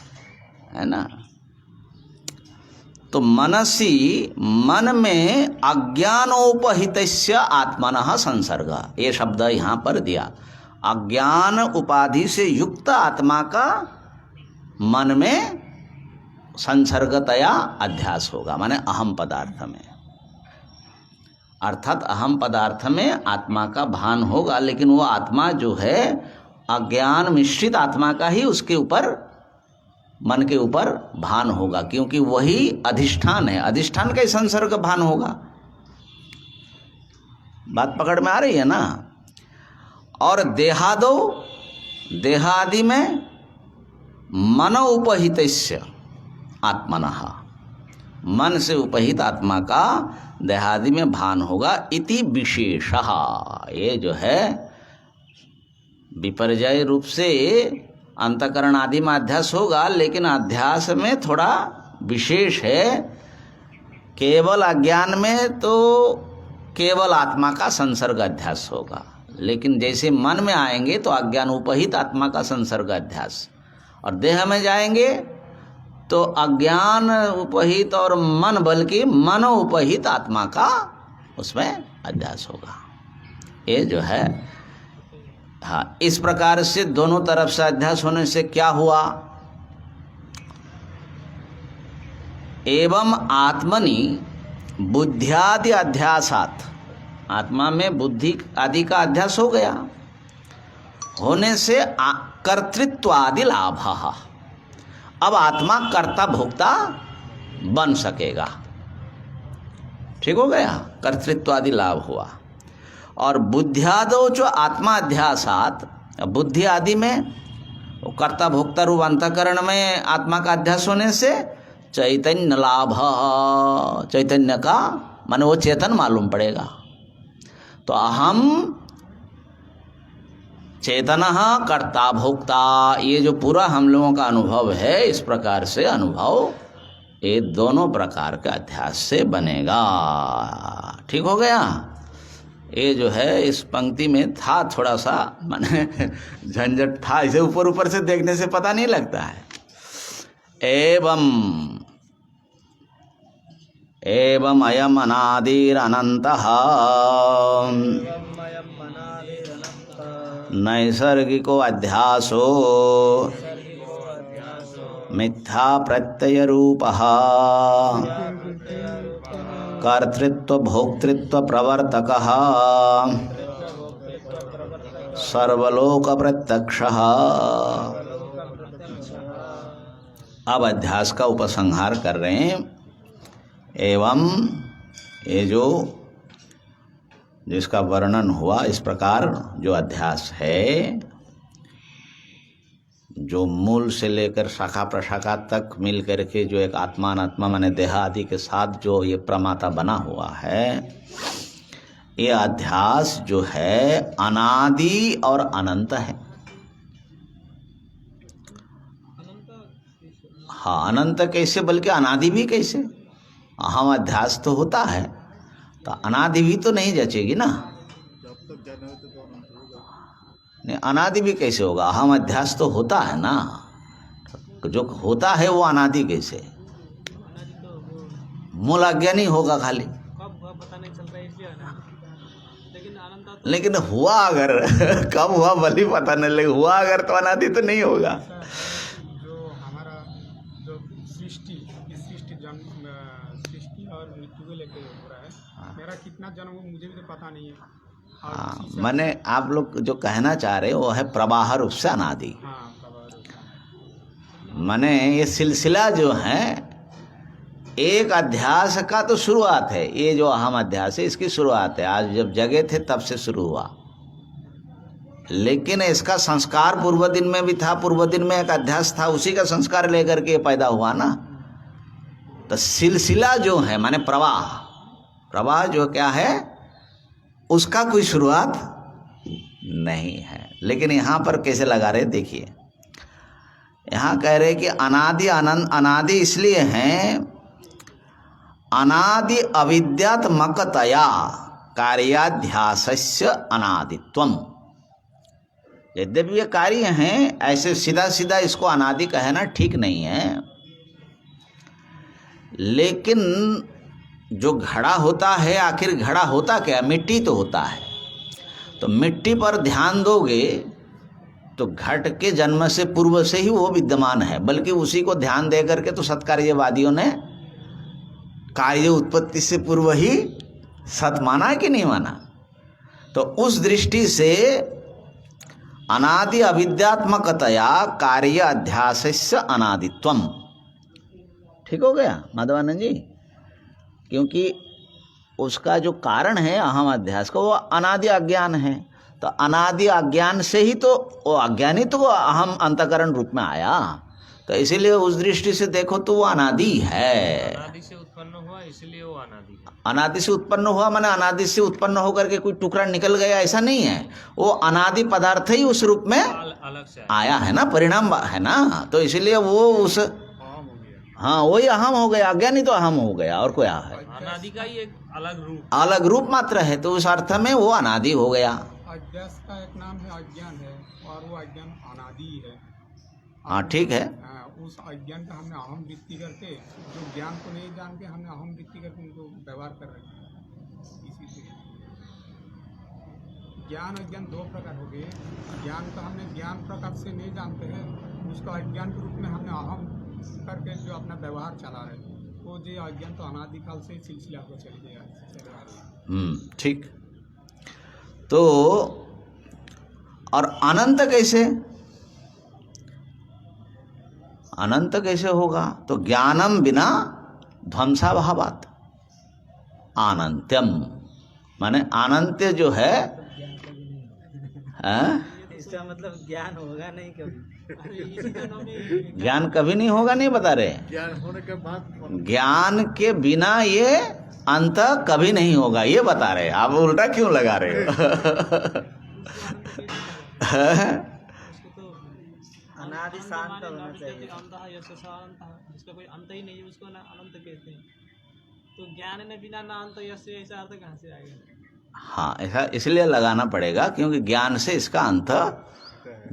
ना। तो मनसी, मन में अज्ञानोपहितस्य आत्मनः संसर्ग, ये शब्द यहाँ पर दिया। अज्ञान उपाधि से युक्त आत्मा का मन में संसर्गतया अध्यास होगा, माने अहम पदार्थ में। अर्थात अहम पदार्थ में आत्मा का भान होगा, लेकिन वो आत्मा जो है अज्ञान मिश्रित आत्मा का ही उसके ऊपर, मन के ऊपर भान होगा, क्योंकि वही अधिष्ठान है। अधिष्ठान का ही संसर्ग भान होगा। बात पकड़ में आ रही है ना। और देहादो, देहादि में मन उपहितस्य आत्मनः, मन से उपहित आत्मा का देहादि में भान होगा। इति विशेषः, ये जो है विपर्जय रूप से अंतःकरण आदि में अध्यास होगा, लेकिन अध्यास में थोड़ा विशेष है। केवल अज्ञान में तो केवल आत्मा का संसर्ग अध्यास होगा, लेकिन जैसे मन में आएंगे तो अज्ञान उपहित आत्मा का संसर्ग अध्यास, और देह में जाएंगे तो अज्ञान उपहित और मन, बल्कि मन उपहित आत्मा का उसमें अध्यास होगा। ये जो है, हाँ, इस प्रकार से दोनों तरफ से अध्यास होने से क्या हुआ? एवं आत्मनि बुद्ध्यादि अध्यासात, आत्मा में बुद्धि आदि का अध्यास हो गया, होने से कर्तृत्व आदि लाभ। अब आत्मा कर्ता भोक्ता बन सकेगा। ठीक हो गया, कर्तृत्व आदि लाभ हुआ। और बुद्ध्यादो जो आत्मा अध्यासात, बुद्धि आदि में कर्ता भोक्ता रूप अंतःकरण में आत्मा का अध्यास होने से चैतन्य लाभ, चैतन्य का माने वो चेतन मालूम पड़ेगा। तो अहम चेतनः कर्ता भोक्ता, ये जो पूरा हम लोगों का अनुभव है, इस प्रकार से अनुभव ये दोनों प्रकार के अध्यास से बनेगा। ठीक हो गया। ये जो है इस पंक्ति में था थोड़ा सा माने झंझट था, इसे ऊपर ऊपर से देखने से पता नहीं लगता है। एवं अयम अनादिरनन्तः नैसर्गिको अध्यासो मिथ्या प्रत्यय रूपः कर्तृत्व भोक्तृत्व प्रवर्तकः सर्वलोक प्रत्यक्षः। अब अध्यास का उपसंहार कर रहे हैं। एवं ये जो जिसका वर्णन हुआ इस प्रकार जो अध्यास है, जो मूल से लेकर शाखा प्रशाखा तक मिल करके जो एक आत्मा अनात्मा माने देह आदि के साथ जो ये प्रमाता बना हुआ है, ये अध्यास जो है अनादि और अनंत है। हाँ, अनंत कैसे, बल्कि अनादि भी कैसे? अहम अध्यास तो होता है तो अनादि भी तो नहीं जचेगी ना। नहीं, अनादि भी कैसे होगा? अहम अध्यास तो होता है ना, जो होता है वो अनादि कैसे? मूल अज्ञानी होगा खाली। कब हुआ पता नहीं चल रहा है इसलिए ना, लेकिन अनंत लेकिन हुआ अगर कब हुआ भली पता नहीं, लेकिन हुआ अगर तो अनादि तो नहीं होगा। जो हमारा जो सृष्टि और मृत्यु को लेकर हो रहा है, मेरा कितना जन्म हो मुझे भी तो पता नहीं है। हाँ, मैंने आप लोग जो कहना चाह रहे हो वो है प्रवाह रूप से अनादि। हाँ, प्रवाह माने ये सिलसिला जो है एक अध्यास का तो शुरुआत है, ये जो अहम अध्यास है इसकी शुरुआत है। आज जब जगे थे तब से शुरू हुआ, लेकिन इसका संस्कार पूर्व दिन में भी था। पूर्व दिन में एक अध्यास था, उसी का संस्कार लेकर के पैदा हुआ ना। तो सिलसिला जो है माने प्रवाह जो क्या है उसका कोई शुरुआत नहीं है। लेकिन यहाँ पर कैसे लगा रहे देखिए, यहाँ कह रहे कि अनादि अनंत, अनादि इसलिए हैं अनादि अविद्यात्मकतया कार्याध्यासस्य अनादित्वम। यद्यपि ये कार्य हैं, ऐसे सीधा सीधा इसको अनादि कहना ठीक नहीं है, लेकिन जो घड़ा होता है, आखिर घड़ा होता क्या? मिट्टी तो होता है। तो मिट्टी पर ध्यान दोगे तो घट के जन्म से पूर्व से ही वो विद्यमान है, बल्कि उसी को ध्यान दे करके तो सत्कार्यवादियों ने कार्य उत्पत्ति से पूर्व ही सत माना है कि नहीं माना। तो उस दृष्टि से अनादि अविद्यात्मकतया कार्य अध्यासस्य अनादित्वम। ठीक हो गया माधवानंद जी? क्योंकि उसका जो कारण है अहम अध्यास का वो अनादि अज्ञान है। तो अनादि अज्ञान से ही तो वो अज्ञानी तो वो अहम अंतकरण रूप में आया। तो इसीलिए उस दृष्टि से देखो तो वो अनादि है। अनादि से उत्पन्न हुआ इसलिए वो अनादि है। अनादि से उत्पन्न हुआ माने अनादि से उत्पन्न होकर के कोई टुकड़ा निकल गया ऐसा नहीं है। वो अनादि पदार्थ ही उस रूप में अलग से आया है ना, परिणाम है ना। तो इसलिए वो उस हाँ वही अहम हो गया, अज्ञानी तो अहम हो गया और क्या है? अनादि का ही एक अलग रूप मात्र है। तो उस अर्थ में वो अनादि हो गया। अध्यास का एक नाम है अज्ञान है, और वो अज्ञान अनादि है। हाँ ठीक है। उस अज्ञान का हमने अहम वृत्ति करके, जो ज्ञान को नहीं जान के हमने अहम वृत्ति करके उनको व्यवहार कर रहे हैं। इसी से ज्ञान अज्ञान दो प्रकार हो गए। ज्ञान का हमने ज्ञान प्रकार से नहीं जानते हैं, उसको अज्ञान के रूप में हमने अहम करके जो अपना व्यवहार चला रहे हैं, वो जो अज्ञान तो अनादिकाल से सिलसिला को चले गया। ठीक। तो और अनंत कैसे? अनंत कैसे होगा? तो ज्ञानम बिना ध्वंसाभावात् अनंत्यम, माने अनंत्य जो है इसका मतलब ज्ञान होगा नहीं कभी। ज्ञान कभी नहीं होगा नहीं बता रहे। ज्ञान होने के बाद ज्ञान के बिना ये अंत कभी नहीं होगा ये बता रहे। आप उल्टा क्यों लगा रहे हो? अनादि शांत होना चाहिए। जिसका कोई अंत ही नहीं है उसको ना अनंत कहते हैं। तो ज्ञान ने बिना ना अंत यश ऐसा अर्थ कहाँ से आएगा? हाँ, ऐसा इसलिए लगाना पड़ेगा क्योंकि ज्ञान से इसका अंत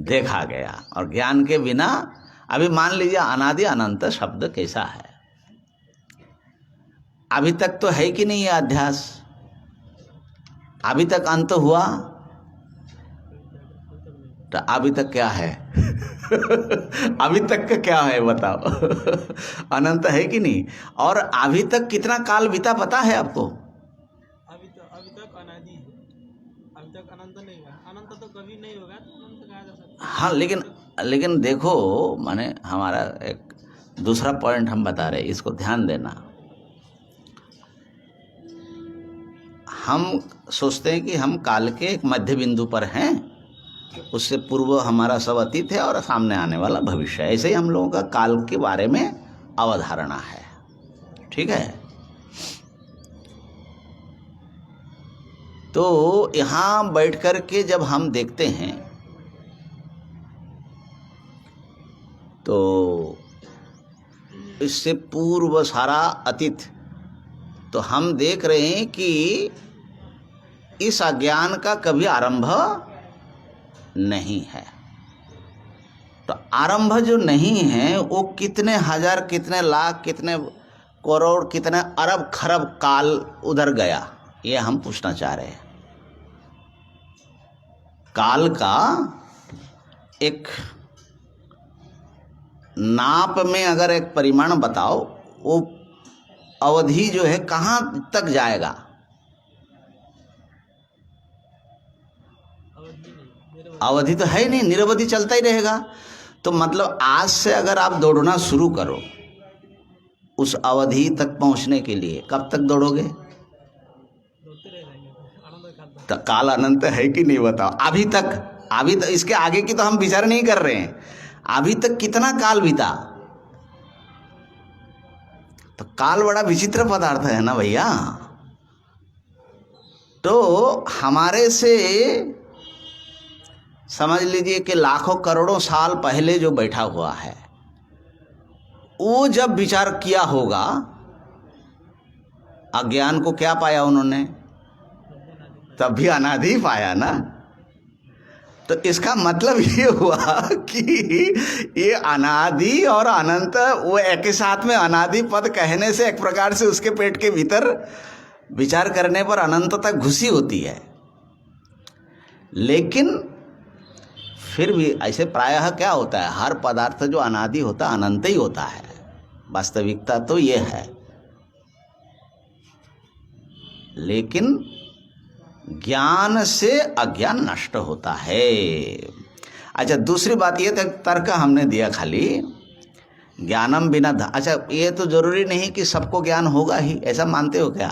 देखा गया, और ज्ञान के बिना अभी मान लीजिए अनादि अनंत शब्द कैसा है, अभी तक तो है कि नहीं ये अध्यास, अभी तक अंत हुआ तो अभी तक क्या है अभी तक का क्या है बताओ अनंत है कि नहीं। और अभी तक कितना काल बीता पता है आपको? अभी तक अनादि है, अभी तक अनंत नहीं हुआ, अनंत तो कभी नहीं होगा, तो अनंत कहा जा सकता है। हाँ, लेकिन देखो, माने हमारा एक दूसरा पॉइंट हम बता रहे, इसको ध्यान देना। हम सोचते हैं कि हम काल के एक मध्य बिंदु पर हैं, उससे पूर्व हमारा सब अतीत है और सामने आने वाला भविष्य है। ऐसे ही हम लोगों का काल के बारे में अवधारणा है, ठीक है। तो यहाँ बैठ कर के जब हम देखते हैं तो इससे पूर्व सारा अतीत, तो हम देख रहे हैं कि इस अज्ञान का कभी आरंभ नहीं है। तो आरंभ जो नहीं है वो कितने हजार, कितने लाख, कितने करोड़, कितने अरब खरब काल उधर गया, ये हम पूछना चाह रहे हैं। काल का एक नाप में अगर एक परिमाण बताओ, वो अवधि जो है कहाँ तक जाएगा? अवधि तो है नहीं, निरवधि चलता ही रहेगा। तो मतलब आज से अगर आप दौड़ना शुरू करो उस अवधि तक पहुंचने के लिए, कब तक दौड़ोगे? तो काल अनंत है कि नहीं बताओ? अभी तक इसके आगे की तो हम विचार नहीं कर रहे हैं। अभी तक कितना काल बीता? तो काल बड़ा विचित्र पदार्थ है ना भैया। तो हमारे से समझ लीजिए कि लाखों करोड़ों साल पहले जो बैठा हुआ है, वो जब विचार किया होगा, अज्ञान को क्या पाया उन्होंने? तब भी अनादि पाया ना। तो इसका मतलब ये हुआ कि ये अनादि और अनंत वो एक ही साथ में, अनादि पद कहने से एक प्रकार से उसके पेट के भीतर विचार करने पर अनंत तक घुसी होती है। लेकिन फिर भी ऐसे प्रायः क्या होता है, हर पदार्थ जो अनादि होता है अनंत ही होता है। वास्तविकता तो ये है। लेकिन ज्ञान से अज्ञान नष्ट होता है। अच्छा, दूसरी बात ये तर्क हमने दिया खाली ज्ञानम बिना अच्छा, ये तो जरूरी नहीं कि सबको ज्ञान होगा ही, ऐसा मानते हो क्या?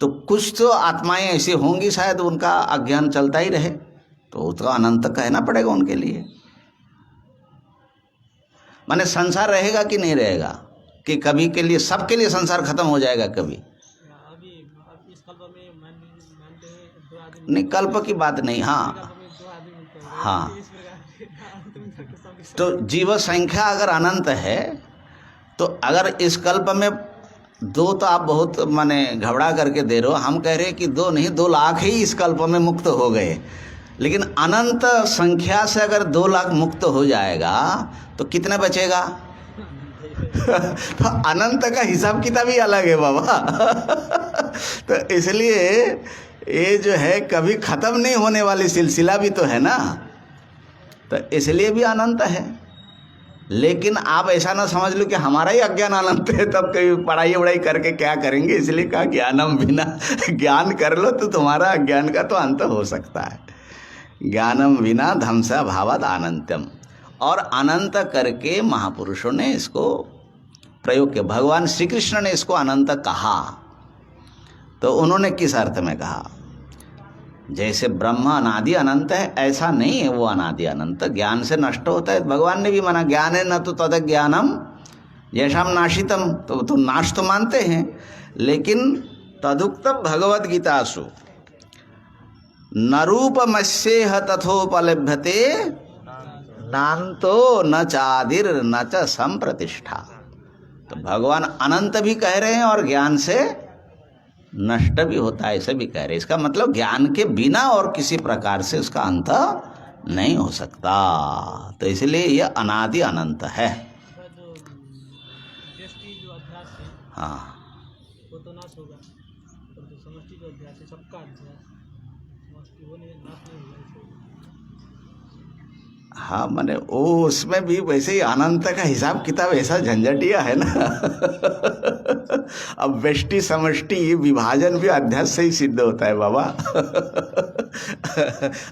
तो कुछ तो आत्माएं ऐसी होंगी शायद उनका अज्ञान चलता ही रहे, तो उसका अनंत कहना पड़ेगा उनके लिए। माने संसार रहेगा कि नहीं रहेगा, कि कभी के लिए सबके लिए संसार खत्म हो जाएगा कभी? नहीं, कल्प की बात नहीं। हाँ हाँ, तो जीव संख्या अगर अनंत है तो अगर इस कल्प में दो, तो आप बहुत माने घबरा करके दे रहे हो। हम कह रहे हैं कि 2 नहीं 2 लाख ही इस कल्प में मुक्त हो गए। लेकिन अनंत संख्या से अगर 2 लाख मुक्त हो जाएगा तो कितने बचेगा? तो अनंत का हिसाब किताब ही अलग है बाबा। तो इसलिए ये जो है कभी ख़त्म नहीं होने वाली सिलसिला भी तो है ना, तो इसलिए भी अनंत है। लेकिन आप ऐसा ना समझ लो कि हमारा ही अज्ञान अनंत है, तब कभी पढ़ाई करके क्या करेंगे। इसलिए कहा ज्ञानम बिना, ज्ञान कर लो तो तुम्हारा अज्ञान का तो अंत हो सकता है। ज्ञानम बिना धमसा भावाद अनंतम, और अनंत करके महापुरुषों ने इसको प्रयोग किया। भगवान श्री कृष्ण ने इसको अनंत कहा, तो उन्होंने किस अर्थ में कहा? जैसे ब्रह्म अनादि अनंत है, ऐसा नहीं है वो अनादि अनंत, ज्ञान से नष्ट होता है। भगवान ने भी माना, ज्ञान है न तो तद ज्ञानम जैसाम नाशितम, तो नाश तो मानते हैं, लेकिन तदुक्तम भगवद गीतासु न रूपमस्येह तथोपलभ्यते नान्तो न चादिर न च संप्रतिष्ठा। तो भगवान अनंत भी कह रहे हैं और ज्ञान से नष्ट भी होता है, ऐसे भी कह रहे। इसका मतलब ज्ञान के बिना और किसी प्रकार से उसका अंत नहीं हो सकता, तो इसलिए यह अनादि अनंत है। उसका जो व्यष्टि जो अध्यास है हाँ वो तो नाश होगा, पर जो समष्टि जो अध्यास है सबका अध्यास समष्टि वो नहीं नाश नहीं होगा इससे। हाँ, मैंने वो उसमें भी वैसे ही अनंत का हिसाब किताब ऐसा झंझटिया है ना। अब व्यष्टि समष्टि विभाजन भी अध्यास से ही सिद्ध होता है बाबा।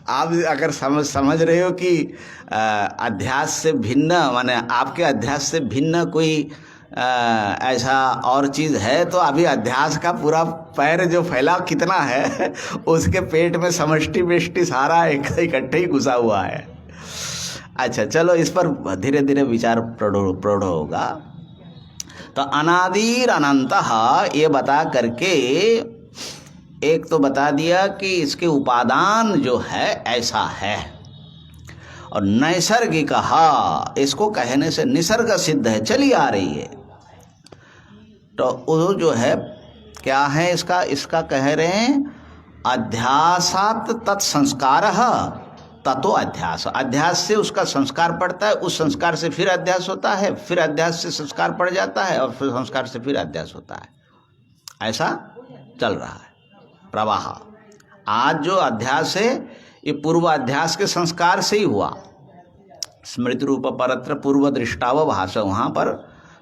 आप अगर समझ रहे हो कि अध्यास से भिन्न, माने आपके अध्यास से भिन्न कोई ऐसा और चीज़ है, तो अभी अध्यास का पूरा पैर जो फैला कितना है, उसके पेट में समष्टि व्यष्टि सारा इकट्ठे ही घुसा हुआ है। अच्छा, चलो इस पर धीरे धीरे विचार प्रौढ़ होगा। तो अनादिर अनंतः ये बता करके एक तो बता दिया कि इसके उपादान जो है ऐसा है, और नैसर्गिक इसको कहने से निसर्ग सिद्ध है, चली आ रही है। तो वो जो है क्या है इसका कह रहे हैं अध्यासात तत्संस्कारः ततो अध्यास। अध्यास से उसका संस्कार पड़ता है, उस संस्कार से फिर अध्यास होता है, फिर अध्यास से संस्कार पड़ जाता है, और फिर संस्कार से फिर अध्यास होता है। ऐसा चल रहा है प्रवाह। आज जो अध्यास है ये पूर्व अध्यास के संस्कार से ही हुआ। स्मृति रूप परत्र पूर्व दृष्टाव भाष, वहाँ पर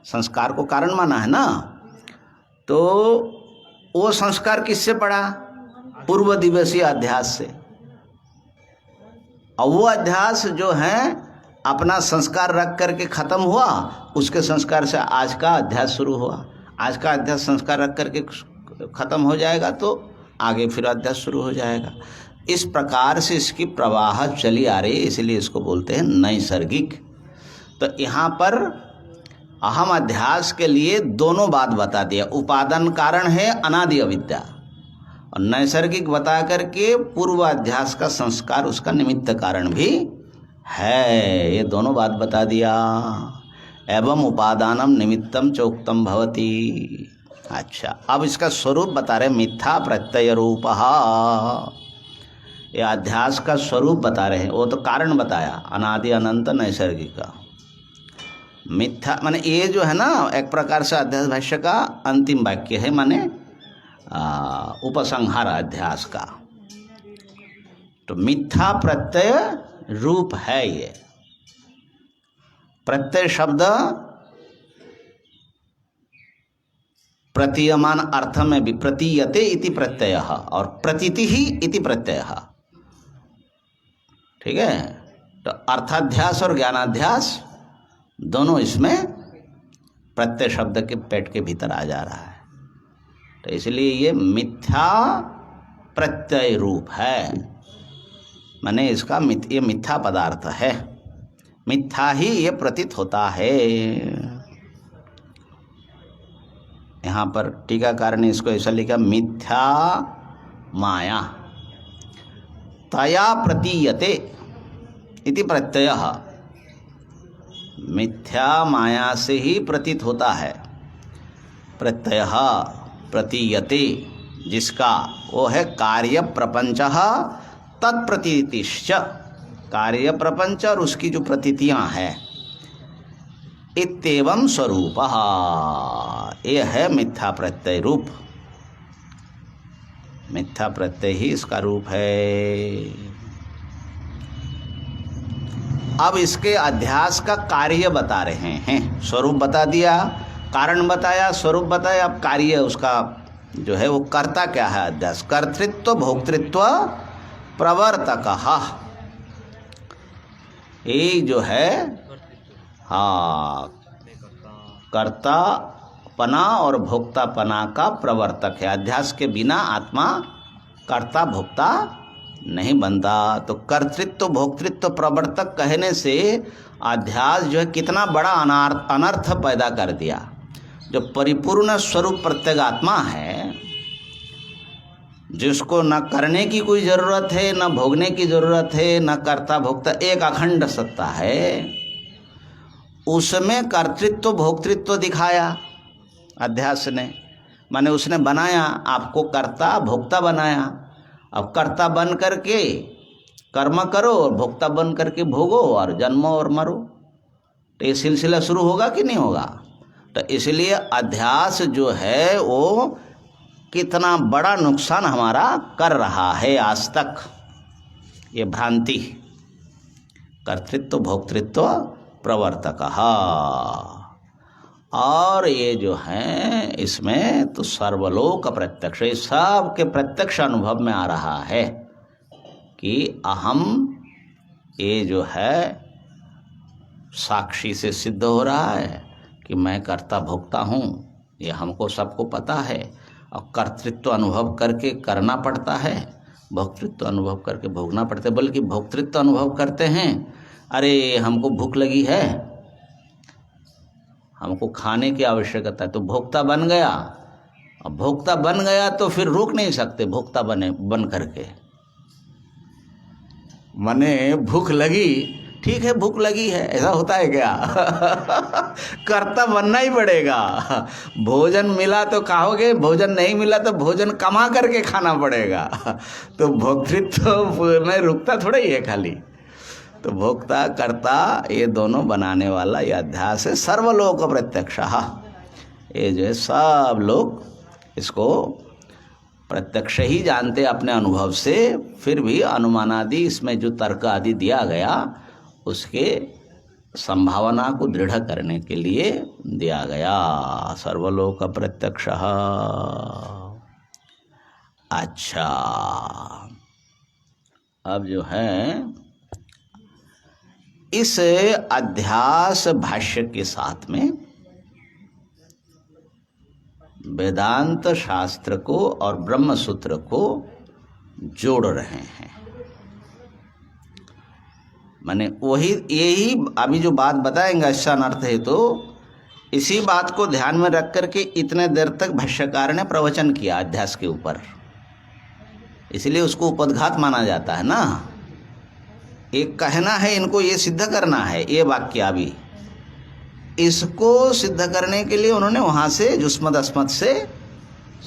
संस्कार को कारण माना है ना। तो वो संस्कार किससे पड़ा? पूर्व दिवसीय अध्यास से। और वो अध्यास जो है अपना संस्कार रख करके ख़त्म हुआ, उसके संस्कार से आज का अध्यास शुरू हुआ। आज का अध्यास संस्कार रख करके ख़त्म हो जाएगा तो आगे फिर अध्यास शुरू हो जाएगा। इस प्रकार से इसकी प्रवाह चली आ रही है, इसलिए इसको बोलते हैं नैसर्गिक। तो यहाँ पर अहम अध्यास के लिए दोनों बात बता दिया। उपादान कारण है अनादि अविद्या, और नैसर्गिक बता करके पूर्व अध्यास का संस्कार उसका निमित्त कारण भी है, ये दोनों बात बता दिया। एवं उपादानम निमित्तम चोक्तम भवति। अच्छा, अब इसका स्वरूप बता रहे, मिथ्या प्रत्यय रूपः। ये अध्यास का स्वरूप बता रहे हैं। वो तो कारण बताया अनादि अनंत नैसर्गिक। मिथ्या माने ये जो है ना, एक प्रकार से अध्यास भाष्य का अंतिम वाक्य है, माने उपसंहार अध्यास का। तो मिथ्या प्रत्यय रूप है ये। प्रत्यय शब्द प्रतीयमान अर्थ में भी प्रतीयते इति प्रत्यय और प्रतीति ही इति प्रत्यय, ठीक है। तो अर्थाध्यास और ज्ञानाध्यास दोनों इसमें प्रत्यय शब्द के पेट के भीतर आ जा रहा है। तो इसलिए ये मिथ्या प्रत्यय रूप है, माने इसका ये मिथ्या पदार्थ है, मिथ्या ही ये प्रतीत होता है। यहाँ पर टीकाकार ने इसको ऐसा लिखा, मिथ्या माया तया प्रतीयते इति प्रत्ययः। मिथ्या माया से ही प्रतीत होता है, प्रत्ययः प्रतीयते जिसका, वो है कार्य प्रपंचः तत्प्रतीतिश्च। कार्य प्रपंच और उसकी जो प्रतीतियां हैं, इत्येवं स्वरूपः, ये है मिथ्या प्रत्यय रूप। मिथ्या प्रत्यय ही इसका रूप है। अब इसके अध्यास का कार्य बता रहे हैं। स्वरूप बता दिया, कारण बताया, स्वरूप बताया, अब कार्य उसका जो है वो कर्ता क्या है अध्यास। कर्तृत्व भोक्तृत्व प्रवर्तकः, ये जो है हाँ कर्तापना और भोक्तापना का प्रवर्तक है। अध्यास के बिना आत्मा कर्ता भोक्ता नहीं बनता। तो कर्तृत्व भोक्तृत्व प्रवर्तक कहने से अध्यास जो है कितना बड़ा अनर्थ पैदा कर दिया। जो परिपूर्ण स्वरूप प्रत्यगात्मा है, जिसको न करने की कोई ज़रूरत है, न भोगने की ज़रूरत है, न कर्ता भोक्ता, एक अखंड सत्ता है, उसमें कर्तृत्व भोक्तृत्व दिखाया अध्यास ने। माने उसने बनाया, आपको कर्ता भोक्ता बनाया। अब कर्ता बन करके कर्म करो और भोक्ता बन करके भोगो और जन्मो और मरो, तो ये सिलसिला शुरू होगा कि नहीं होगा? तो इसलिए अध्यास जो है वो कितना बड़ा नुकसान हमारा कर रहा है आज तक। ये भ्रांति, कर्तृत्व भोक्तृत्व प्रवर्तक, और ये जो है इसमें तो सर्वलोक प्रत्यक्ष, सब के प्रत्यक्ष अनुभव में आ रहा है कि अहम, ये जो है साक्षी से सिद्ध हो रहा है कि मैं कर्ता भोक्ता हूँ, ये हमको सबको पता है। और कर्तृत्व अनुभव करके करना पड़ता है, भोक्तृत्व अनुभव करके भोगना पड़ता है। बल्कि भोक्तृत्व अनुभव करते हैं, अरे हमको भूख लगी है, हमको खाने की आवश्यकता है, तो भोक्ता बन गया। अब भोक्ता बन गया तो फिर रुक नहीं सकते, भोक्ता बन करके। मने भूख लगी, ठीक है भूख लगी है, ऐसा होता है क्या? कर्ता बनना ही पड़ेगा। भोजन मिला तो खाओगे, भोजन नहीं मिला तो भोजन कमा करके खाना पड़ेगा। तो भोक्तृत्व में रुकता थोड़ा ही है खाली। तो भोक्ता कर्ता ये दोनों बनाने वाला ये अध्यास है सर्वलोक प्रत्यक्ष। ये जो है सब लोग इसको प्रत्यक्ष ही जानते अपने अनुभव से, फिर भी अनुमानादि इसमें जो तर्क आदि दिया गया उसके संभावना को दृढ़ करने के लिए दिया गया। सर्वलोक प्रत्यक्ष। अच्छा, अब जो है इस अध्यास भाष्य के साथ में वेदांत शास्त्र को और ब्रह्म सूत्र को जोड़ रहे हैं। माने वही यही अभी जो बात बताएंगे इसका अनर्थ है, तो इसी बात को ध्यान में रख करके इतने देर तक भाष्यकार ने प्रवचन किया अध्यास के ऊपर, इसलिए उसको उपद्घात माना जाता है ना। एक कहना है, इनको ये सिद्ध करना है, ये वाक्य अभी इसको सिद्ध करने के लिए उन्होंने वहां से जुस्मद अस्मद से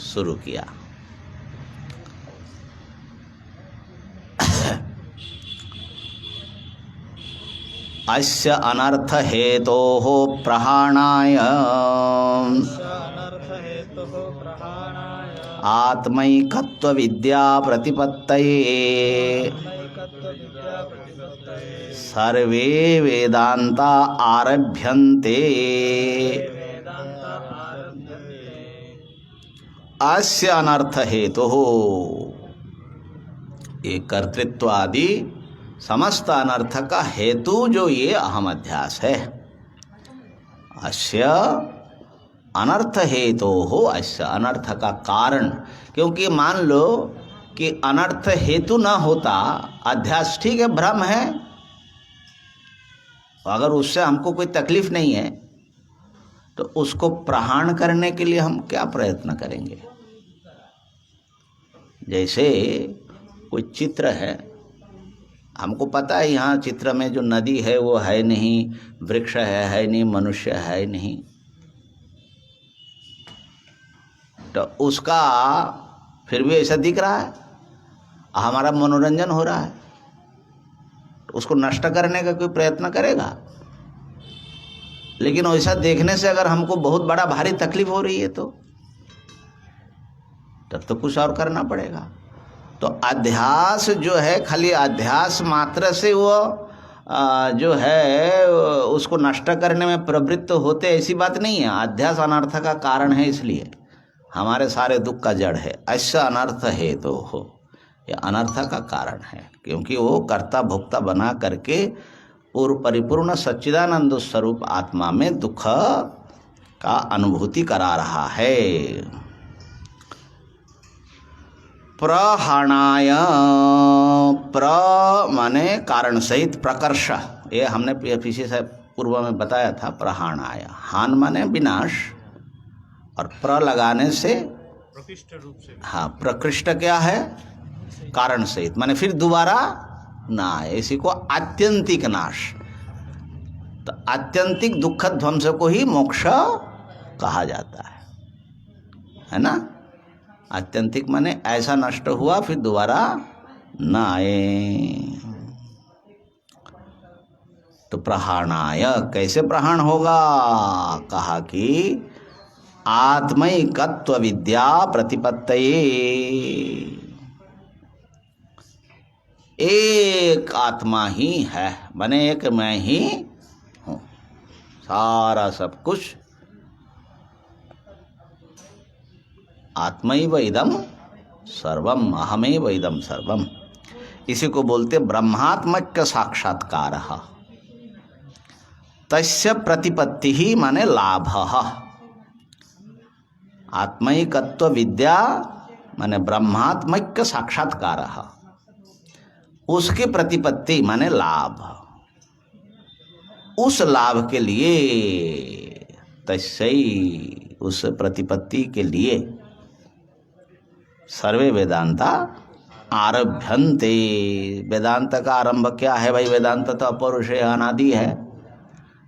शुरू किया। अस्य अनर्थ हेतोः प्रहाणाय आत्मैकत्व विद्या प्रतिपत्तये सर्वे वेदांता आरभ्यन्ते। अस्य अनर्थ हेतुः, ये कर्तृत्व आदि समस्त अनर्थ का हेतु जो ये अहम अध्यास है। अस्य अनर्थ हेतु हो, अस्य अनर्थ का कारण, क्योंकि मान लो कि अनर्थ हेतु ना होता, अध्यास ठीक है भ्रम है, अगर उससे हमको कोई तकलीफ नहीं है तो उसको प्रहाण करने के लिए हम क्या प्रयत्न करेंगे। जैसे कोई चित्र है, हमको पता है यहाँ चित्र में जो नदी है वो है नहीं, वृक्ष है नहीं, मनुष्य है नहीं, तो उसका फिर भी ऐसा दिख रहा है, हमारा मनोरंजन हो रहा है, तो उसको नष्ट करने का कोई प्रयत्न करेगा। लेकिन वैसा देखने से अगर हमको बहुत बड़ा भारी तकलीफ हो रही है तो तब तो कुछ और करना पड़ेगा। तो अध्यास जो है खाली अध्यास मात्र से वो जो है उसको नष्ट करने में प्रवृत्त होते, ऐसी बात नहीं है। अध्यास अनर्थ का कारण है, इसलिए हमारे सारे दुख का जड़ है। ऐसा अनर्थ है तो हो, ये अनर्थ का कारण है, क्योंकि वो कर्ता भोक्ता बना करके पूर्व परिपूर्ण सच्चिदानंद स्वरूप आत्मा में दुख का अनुभूति करा रहा है। प्रहाणाय, प्र माने कारण सहित प्रकर्ष, ये हमने पीछे से पूर्व में बताया था। प्रहाणाय, हान माने विनाश और प्र लगाने से प्रकृष्ट रूप से, हाँ प्रकृष्ट क्या है, कारण सहित, माने फिर दोबारा ना आए, इसी को आत्यंतिक नाश। तो आत्यंतिक दुखद ध्वंस को ही मोक्ष कहा जाता है। है ना। आत्यंतिक माने ऐसा नष्ट हुआ फिर दोबारा न आए। तो प्रहाणाय कैसे प्रहण होगा, कहा कि आत्मैकत्व विद्या प्रतिपत्तये, एक आत्मा ही है, माने एक मैं ही हूँ, सारा सब कुछ आत्मैव इदं सर्वम, अहमेव इदं सर्वम। इसी को बोलते ब्रह्मात्मक साक्षात्कार। तस्य प्रतिपत्ति ही माने लाभ। आत्मैकत्व विद्या माने ब्रह्मात्मक साक्षात्कार, उसकी प्रतिपत्ति माने लाभ। उस लाभ के लिए, तस्यै उस प्रतिपत्ति के लिए सर्वे वेदांता आरभ्यन्ते। वेदांत का आरंभ क्या है भाई, वेदांत तो अपौरुषेय अनादि है।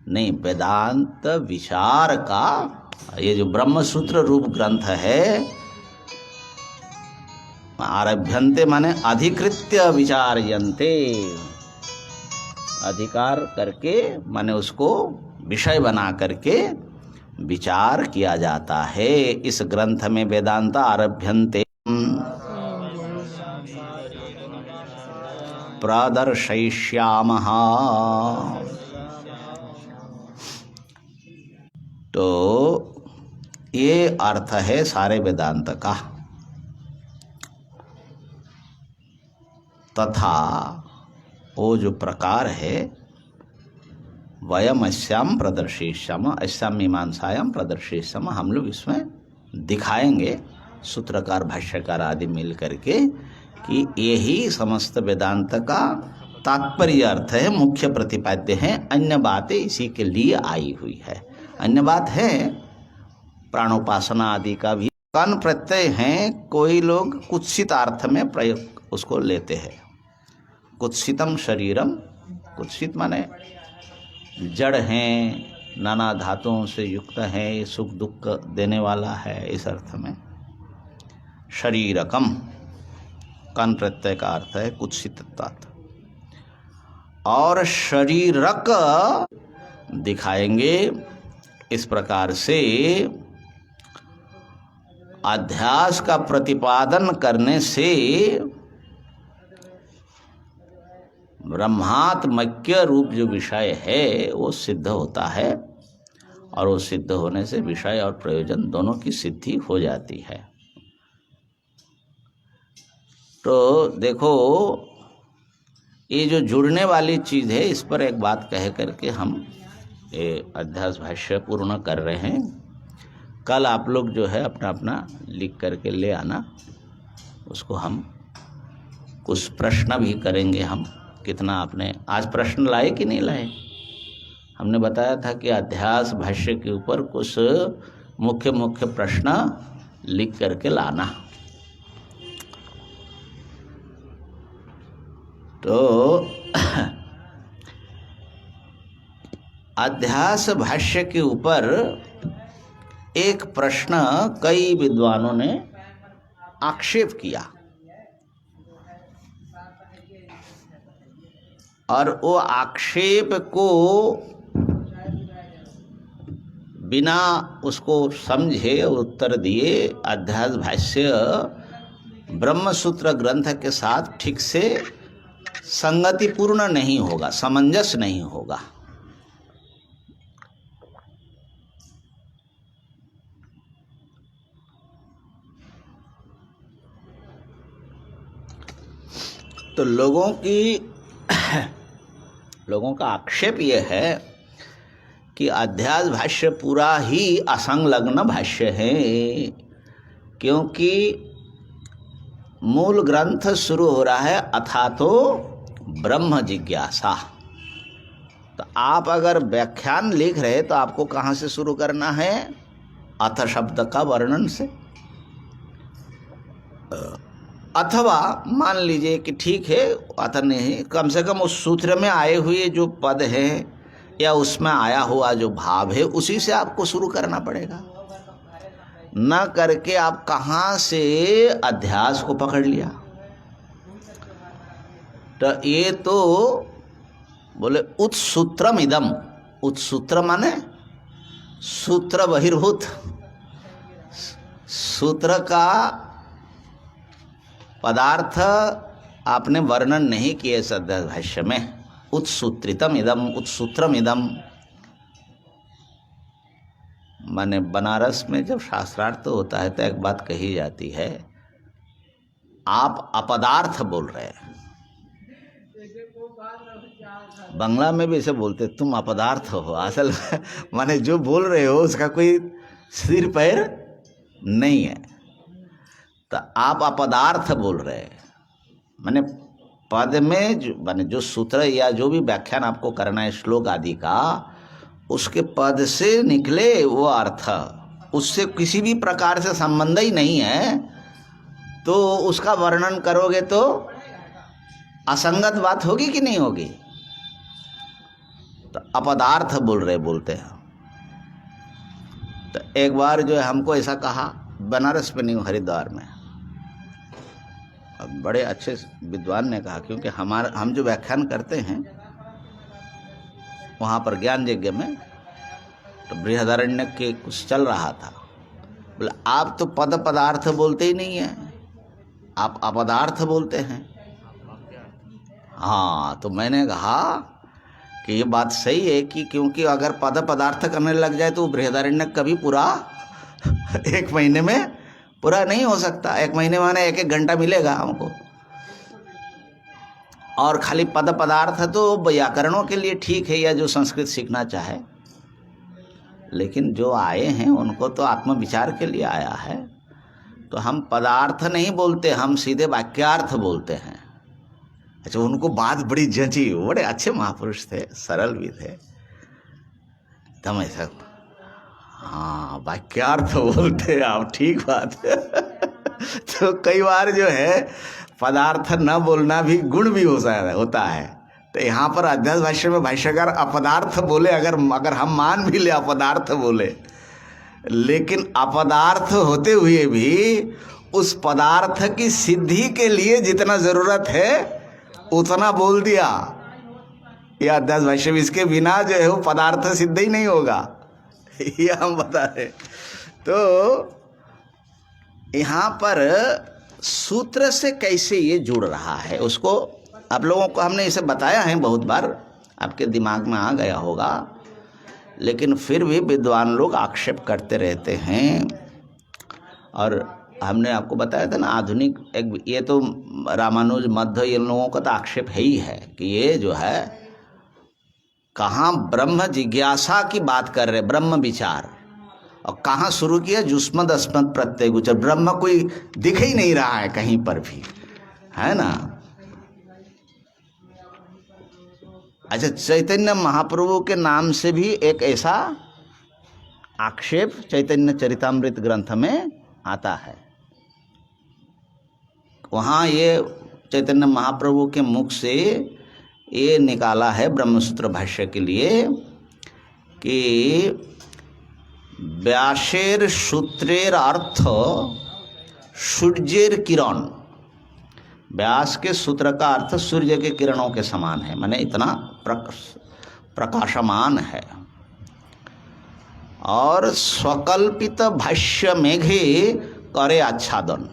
नहीं, वेदांत विचार का ये जो ब्रह्म सूत्र रूप ग्रंथ है, आरभ्यन्ते माने अधिकृत्य विचार्यन्ते, अधिकार करके माने उसको विषय बना करके विचार किया जाता है। इस ग्रंथ में वेदांत आरभ्यन्ते प्रदर्शयिष्यामः। तो ये अर्थ है सारे वेदांत का। तथा वो जो प्रकार है, वयम अस्याम प्रदर्शिष्याम, अस्याम मीमांसायाम प्रदर्शिष्याम, हम लोग इसमें दिखाएंगे सूत्रकार भाष्यकार आदि मिल करके कि यही समस्त वेदांत का तात्पर्य अर्थ है, मुख्य प्रतिपाद्य है। अन्य बातें इसी के लिए आई हुई है। अन्य बात है प्राणोपासना आदि का भी कन प्रत्यय हैं, कोई लोग कुत्सित अर्थ में प्रयोग उसको लेते हैं। कुत्सितम शरीरम, कुत्सित माने जड़ हैं, नाना धातुओं से युक्त है, सुख दुख देने वाला है, इस अर्थ में। शरीरकम कन प्रत्यय का अर्थ है कुत्सितत्वात्। और शरीरक दिखाएंगे इस प्रकार से, अध्यास का प्रतिपादन करने से ब्रह्मात्मक्य रूप जो विषय है वो सिद्ध होता है, और वो सिद्ध होने से विषय और प्रयोजन दोनों की सिद्धि हो जाती है। तो देखो, ये जो जुड़ने वाली चीज़ है, इस पर एक बात कह करके हम ये अध्यास भाष्य पूर्ण कर रहे हैं। कल आप लोग जो है अपना अपना लिख करके ले आना, उसको हम कुछ प्रश्न भी करेंगे। हम कितना आपने आज प्रश्न लाए कि नहीं लाए? हमने बताया था कि अध्यास भाष्य के ऊपर कुछ मुख्य मुख्य प्रश्न लिख करके लाना। तो अध्यास भाष्य के ऊपर एक प्रश्न कई विद्वानों ने आक्षेप किया, और वो आक्षेप को बिना उसको समझे उत्तर दिए। अध्यास भाष्य ब्रह्मसूत्र ग्रंथ के साथ ठीक से संगतिपूर्ण नहीं होगा, सामंजस्य नहीं होगा। तो लोगों का आक्षेप ये है कि अध्यास भाष्य पूरा ही असंलग्न भाष्य है, क्योंकि मूल ग्रंथ शुरू हो रहा है अथातो ब्रह्म जिज्ञासा। तो आप अगर व्याख्यान लिख रहे तो आपको कहाँ से शुरू करना है? अथ शब्द का वर्णन से। अथवा मान लीजिए कि ठीक है, अथ नहीं, कम से कम उस सूत्र में आए हुए जो पद हैं या उसमें आया हुआ जो भाव है उसी से आपको शुरू करना पड़ेगा। न करके आप कहाँ से अध्यास को पकड़ लिया? तो ये तो बोले उत्सूत्रम इदम, उत्सूत्र माने सूत्र बहिर्भूत, सूत्र का पदार्थ आपने वर्णन नहीं किए सद्य भाष्य में। उत्सूत्रितम इदम, उत्सूत्रम इदम माने बनारस में जब शास्त्रार्थ होता है तो एक बात कही जाती है, आप अपदार्थ बोल रहे हैं। बांग्ला में भी ऐसे बोलते, तुम अपदार्थ हो। असल माने जो बोल रहे हो उसका कोई सिर पैर नहीं है, तो आप अपदार्थ बोल रहे हैं। माने पद में माने जो सूत्र या जो भी व्याख्यान आपको करना है श्लोक आदि का, उसके पद से निकले वो अर्थ, उससे किसी भी प्रकार से संबंध ही नहीं है, तो उसका वर्णन करोगे तो असंगत बात होगी कि नहीं होगी? तो अपदार्थ बोल रहे बोलते हैं। तो एक बार जो है हमको ऐसा कहा, बनारस में नहीं, हरिद्वार में, बड़े अच्छे विद्वान ने कहा, क्योंकि हम जो व्याख्यान करते हैं वहाँ पर ज्ञान यज्ञ में, तो बृहदारण्य के कुछ चल रहा था। बोले आप तो पद पदार्थ बोलते ही नहीं हैं, आप अपदार्थ बोलते हैं। हाँ, तो मैंने कहा कि ये बात सही है कि क्योंकि अगर पद पदार्थ करने लग जाए तो बृहदारण्य कभी पूरा एक महीने में पूरा नहीं हो सकता। एक महीने माने एक घंटा मिलेगा हमको, और खाली पद पदार्थ तो व्याकरणों के लिए ठीक है, या जो संस्कृत सीखना चाहे, लेकिन जो आए हैं उनको तो आत्मविचार के लिए आया है। तो हम पदार्थ नहीं बोलते, हम सीधे वाक्यार्थ बोलते हैं। अच्छा, उनको बात बड़ी जची, बड़े अच्छे महापुरुष थे, सरल भी थे, एकदम ऐसा, हाँ वाक्यार्थ बोलते आप, ठीक बात है। तो कई बार जो है पदार्थ न बोलना भी गुण भी होता है। तो यहाँ पर अध्यास भाष्य में भाष्यकार अपदार्थ बोले, अगर हम मान भी ले अपदार्थ बोले, लेकिन अपदार्थ होते हुए भी उस पदार्थ की सिद्धि के लिए जितना जरूरत है उतना बोल दिया। यह अध्यास भाष्य में, इसके बिना जो है वो पदार्थ सिद्ध ही नहीं होगा, ये हम बता रहे। तो यहाँ पर सूत्र से कैसे ये जुड़ रहा है, उसको आप लोगों को हमने इसे बताया है बहुत बार, आपके दिमाग में आ गया होगा, लेकिन फिर भी विद्वान लोग आक्षेप करते रहते हैं। और हमने आपको बताया था ना, आधुनिक एक ये तो रामानुज मध्य इन लोगों का तो आक्षेप है ही है कि ये जो है कहाँ ब्रह्म जिज्ञासा की बात कर रहे, ब्रह्म विचार, और कहाँ शुरू किया जुष्मद अस्मद प्रत्यय गोचर, ब्रह्म कोई दिख ही नहीं रहा है कहीं पर भी, है ना। अच्छा, चैतन्य महाप्रभु के नाम से भी एक ऐसा आक्षेप चैतन्य चरितामृत ग्रंथ में आता है। वहाँ ये चैतन्य महाप्रभु के मुख से ये निकाला है ब्रह्मसूत्र भाष्य के लिए कि व्यासेर सूत्रेर अर्थ सूर्येर किरण, व्यास के सूत्र का अर्थ सूर्य के किरणों के समान है, माने इतना प्रकाशमान है। और स्वकल्पित भाष्य मेघे करे आच्छादन,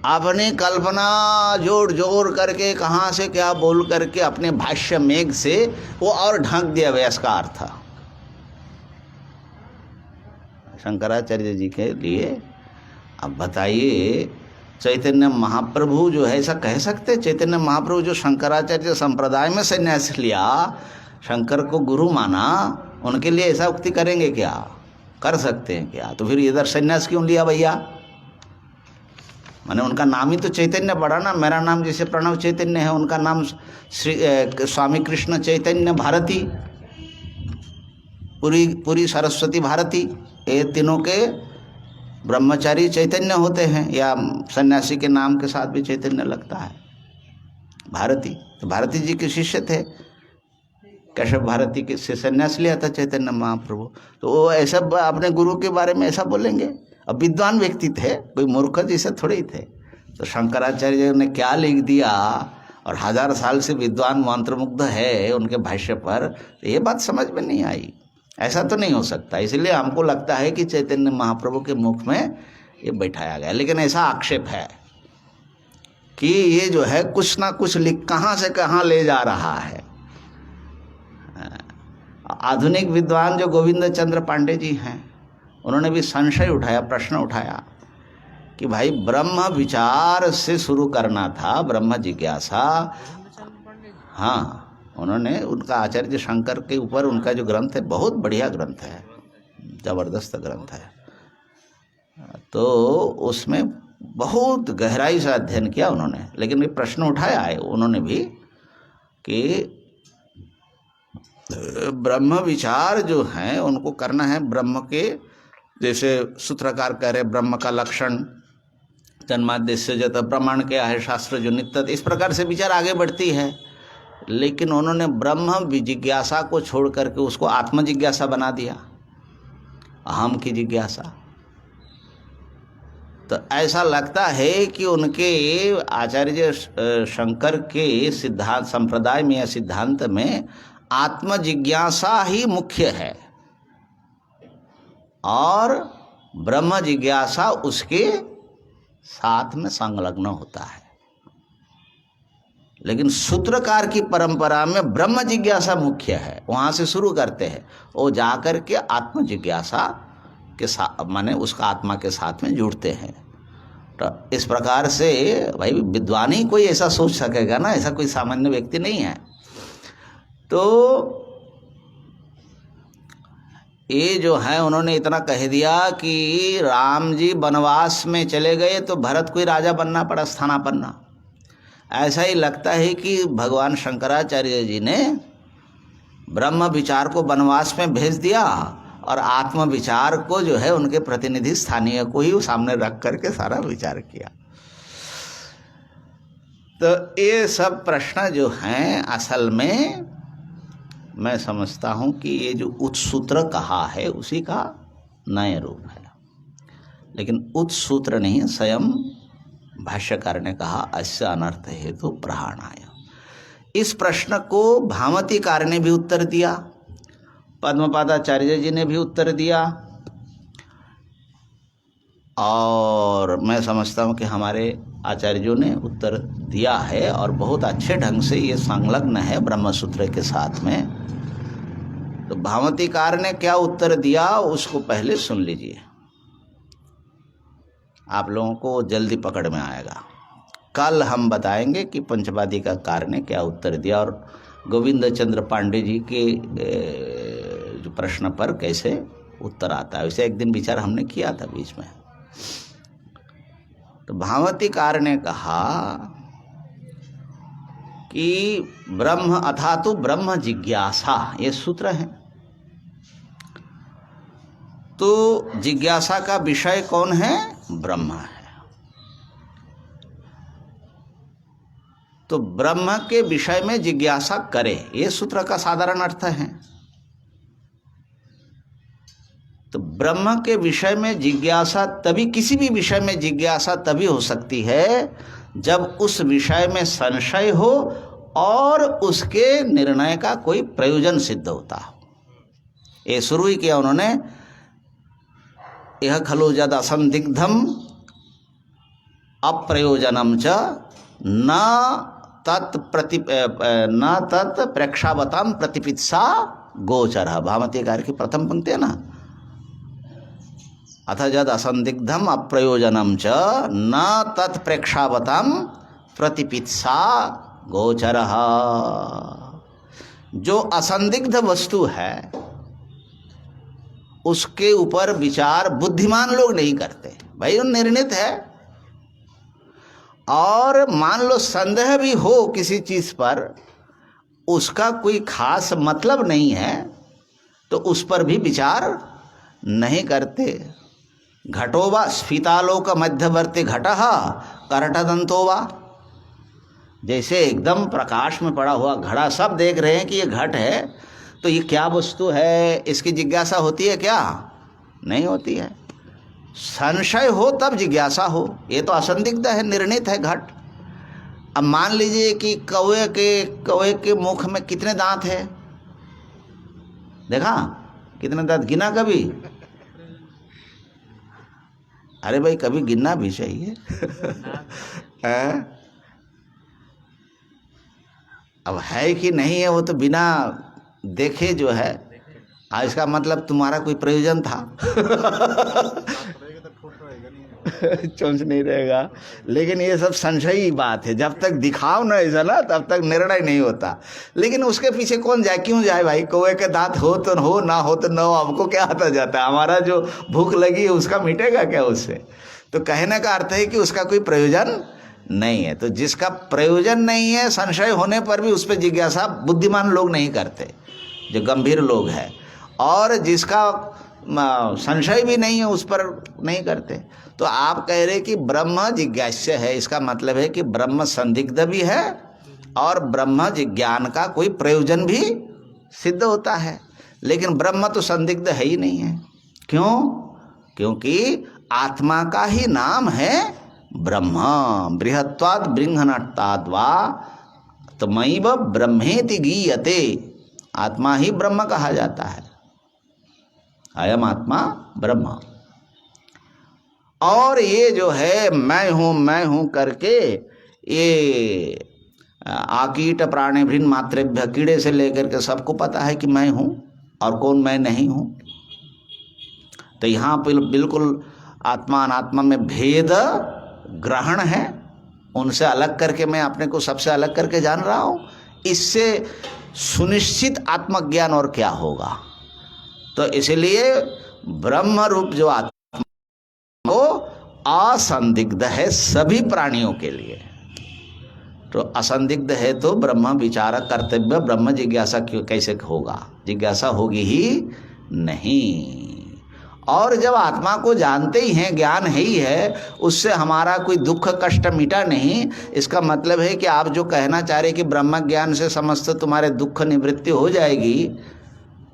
अपने कल्पना जोड़ जोड़ करके कहाँ से क्या बोल करके अपने भाष्य मेघ से वो और ढक दिया व्यास का अर्थ शंकराचार्य जी के लिए। अब बताइए, चैतन्य महाप्रभु जो है ऐसा कह सकते? चैतन्य महाप्रभु जो शंकराचार्य संप्रदाय में संन्यास लिया, शंकर को गुरु माना, उनके लिए ऐसा उक्ति करेंगे क्या? कर सकते हैं क्या? तो फिर इधर संन्यास क्यों लिया भैया? माने उनका नाम ही तो चैतन्य पड़ा ना। मेरा नाम जैसे प्रणव चैतन्य है, उनका नाम स्वामी कृष्ण चैतन्य भारती, पूरी सरस्वती भारती, ये तीनों के ब्रह्मचारी चैतन्य होते हैं, या सन्यासी के नाम के साथ भी चैतन्य लगता है भारती। तो भारती जी के शिष्य थे, कैशव भारती के से संन्यास लिया था चैतन्य महाप्रभु, तो वो ऐसा अपने गुरु के बारे में ऐसा बोलेंगे? अब विद्वान व्यक्ति थे, कोई मूर्ख जैसे थोड़े ही थे। तो शंकराचार्य ने क्या लिख दिया, और 1000 साल से विद्वान मंत्रमुग्ध है उनके भाष्य पर, तो ये बात समझ में नहीं आई। ऐसा तो नहीं हो सकता। इसलिए हमको लगता है कि चैतन्य महाप्रभु के मुख में ये बैठाया गया। लेकिन ऐसा आक्षेप है कि ये जो है कुछ ना कुछ लिख कहाँ से कहाँ ले जा रहा है। आधुनिक विद्वान जो गोविंद चंद्र पांडे जी हैं, उन्होंने भी संशय उठाया, प्रश्न उठाया कि भाई ब्रह्म विचार से शुरू करना था, ब्रह्म जिज्ञासा। हाँ, उन्होंने उनका आचार्य शंकर के ऊपर उनका जो ग्रंथ है बहुत बढ़िया ग्रंथ है, जबरदस्त ग्रंथ है। तो उसमें बहुत गहराई से अध्ययन किया उन्होंने। लेकिन ये प्रश्न उठाया है उन्होंने भी कि ब्रह्म विचार जो है उनको करना है ब्रह्म के, जैसे सूत्रकार कह रहे ब्रह्म का लक्षण जन्माद्यस्य जत प्रमाण क्या है, शास्त्र जो नित्य, इस प्रकार से विचार आगे बढ़ती है। लेकिन उन्होंने ब्रह्म जिज्ञासा को छोड़ करके उसको आत्म जिज्ञासा बना दिया, अहम की जिज्ञासा। तो ऐसा लगता है कि उनके आचार्य शंकर के सिद्धांत संप्रदाय में या सिद्धांत में आत्म जिज्ञासा ही मुख्य है और ब्रह्म जिज्ञासा उसके साथ में संलग्न होता है। लेकिन सूत्रकार की परंपरा में ब्रह्म जिज्ञासा मुख्य है, वहाँ से शुरू करते हैं, वो जाकर के आत्म जिज्ञासा के साथ माने उसका आत्मा के साथ में जुड़ते हैं। तो इस प्रकार से भाई विद्वान ही कोई ऐसा सोच सकेगा ना, ऐसा कोई सामान्य व्यक्ति नहीं है। तो ये जो है उन्होंने इतना कह दिया कि राम जी वनवास में चले गए तो भरत को ही राजा बनना पड़ा, स्थानापन्न। ऐसा ही लगता है कि भगवान शंकराचार्य जी ने ब्रह्म विचार को वनवास में भेज दिया और आत्म विचार को जो है उनके प्रतिनिधि स्थानीय को ही सामने रख करके सारा विचार किया। तो ये सब प्रश्न जो हैं असल में मैं समझता हूँ कि ये जो उत्सूत्र कहा है उसी का नए रूप है। लेकिन उत्सूत्र नहीं, स्वयं भाष्यकार ने कहा अस्य अनर्थ हेतु प्रहाणाय। इस प्रश्न को भामतीकार ने भी उत्तर दिया, पद्मपादाचार्य जी ने भी उत्तर दिया, और मैं समझता हूँ कि हमारे आचार्यों ने उत्तर दिया है और बहुत अच्छे ढंग से ये संलग्न है ब्रह्मसूत्र के साथ में। तो भामतीकार ने क्या उत्तर दिया उसको पहले सुन लीजिए, आप लोगों को जल्दी पकड़ में आएगा। कल हम बताएंगे कि पंचवादिकार ने क्या उत्तर दिया और गोविंद चंद्र पांडे जी के जो प्रश्न पर कैसे उत्तर आता है। वैसे एक दिन विचार हमने किया था बीच में। तो भामतीकार ने कहा कि ब्रह्म अथातु ब्रह्म जिज्ञासा, ये सूत्र है। तो जिज्ञासा का विषय कौन है? ब्रह्म है। तो ब्रह्म के विषय में जिज्ञासा करे, ये सूत्र का साधारण अर्थ है। तो ब्रह्म के विषय में जिज्ञासा तभी, किसी भी विषय में जिज्ञासा तभी हो सकती है जब उस विषय में संशय हो और उसके निर्णय का कोई प्रयोजन सिद्ध होता हो। ये शुरू ही किया उन्होंने, यह खलु जद असंदिग्धम अप्रयोजनम च न तत् प्रेक्षावताम प्रतिपित्सा गोचर। भामतीकार की प्रथम पंक्ति है ना, अथ जद असंदिग्धम अप्रयोजनम च न तत् प्रेक्षावताम प्रतिपित्सा गोचर। जो असंदिग्ध वस्तु है उसके ऊपर विचार बुद्धिमान लोग नहीं करते, भाई वो निर्णित है। और मान लो संदेह भी हो किसी चीज पर, उसका कोई खास मतलब नहीं है तो उस पर भी विचार नहीं करते। घटोवा स्फीतालोक मध्यवर्ती घटः करटदंतोवा, जैसे एकदम प्रकाश में पड़ा हुआ घड़ा, सब देख रहे हैं कि ये घट है, तो ये क्या वस्तु है, इसकी जिज्ञासा होती है क्या? नहीं होती है। संशय हो तब जिज्ञासा हो, ये तो असंदिग्ध है, निर्णित है घट। अब मान लीजिए कि कौवे के मुख में कितने दांत है? देखा कितने दांत? गिना कभी? अरे भाई कभी गिनना भी चाहिए। अब है कि नहीं है वो तो बिना देखे जो है, इसका मतलब तुम्हारा कोई प्रयोजन था। चोंच नहीं रहेगा। लेकिन ये सब संशयी बात है, जब तक दिखाओ ना ऐसा ना तब तक निर्णय नहीं होता। लेकिन उसके पीछे कौन जाए, क्यों जाए भाई? कौवे के दांत हो तो हो, ना हो तो ना हो, हमको क्या आता जाता है? हमारा जो भूख लगी है उसका मिटेगा क्या उससे? तो कहने का अर्थ है कि उसका कोई प्रयोजन नहीं है। तो जिसका प्रयोजन नहीं है, संशय होने पर भी उस पर जिज्ञासा बुद्धिमान लोग नहीं करते, जो गंभीर लोग हैं। और जिसका संशय भी नहीं है उस पर नहीं करते। तो आप कह रहे कि ब्रह्म जिज्ञास्य है, इसका मतलब है कि ब्रह्म संदिग्ध भी है और ब्रह्म जिज्ञान का कोई प्रयोजन भी सिद्ध होता है। लेकिन ब्रह्म तो संदिग्ध है ही नहीं है। क्यों? क्योंकि आत्मा का ही नाम है ब्रह्म। बृहत्वाद बृंहनट्टाद वा तमैव ब्रह्मेति गीयते। आत्मा ही ब्रह्म कहा जाता है। अयम आत्मा ब्रह्म। और ये जो है मैं हूँ करके, ये आकीट प्राणी भिन्न मात्रेभ्य, कीड़े से लेकर के सबको पता है कि मैं हूँ और कौन मैं नहीं हूँ। तो यहाँ पर बिल्कुल आत्मा अनात्मा में भेद ग्रहण है। उनसे अलग करके मैं अपने को सबसे अलग करके जान रहा हूँ। इससे सुनिश्चित आत्मज्ञान और क्या होगा? तो इसलिए ब्रह्म रूप जो आत्मा वो असंदिग्ध है सभी प्राणियों के लिए। तो असंदिग्ध है तो ब्रह्म विचार कर्तव्य, ब्रह्म जिज्ञासा क्यों कैसे होगा? जिज्ञासा होगी ही नहीं। और जब आत्मा को जानते ही हैं, ज्ञान है ही है, उससे हमारा कोई दुख कष्ट मिटा नहीं। इसका मतलब है कि आप जो कहना चाह रहे कि ब्रह्म ज्ञान से समस्त तुम्हारे दुख निवृत्ति हो जाएगी,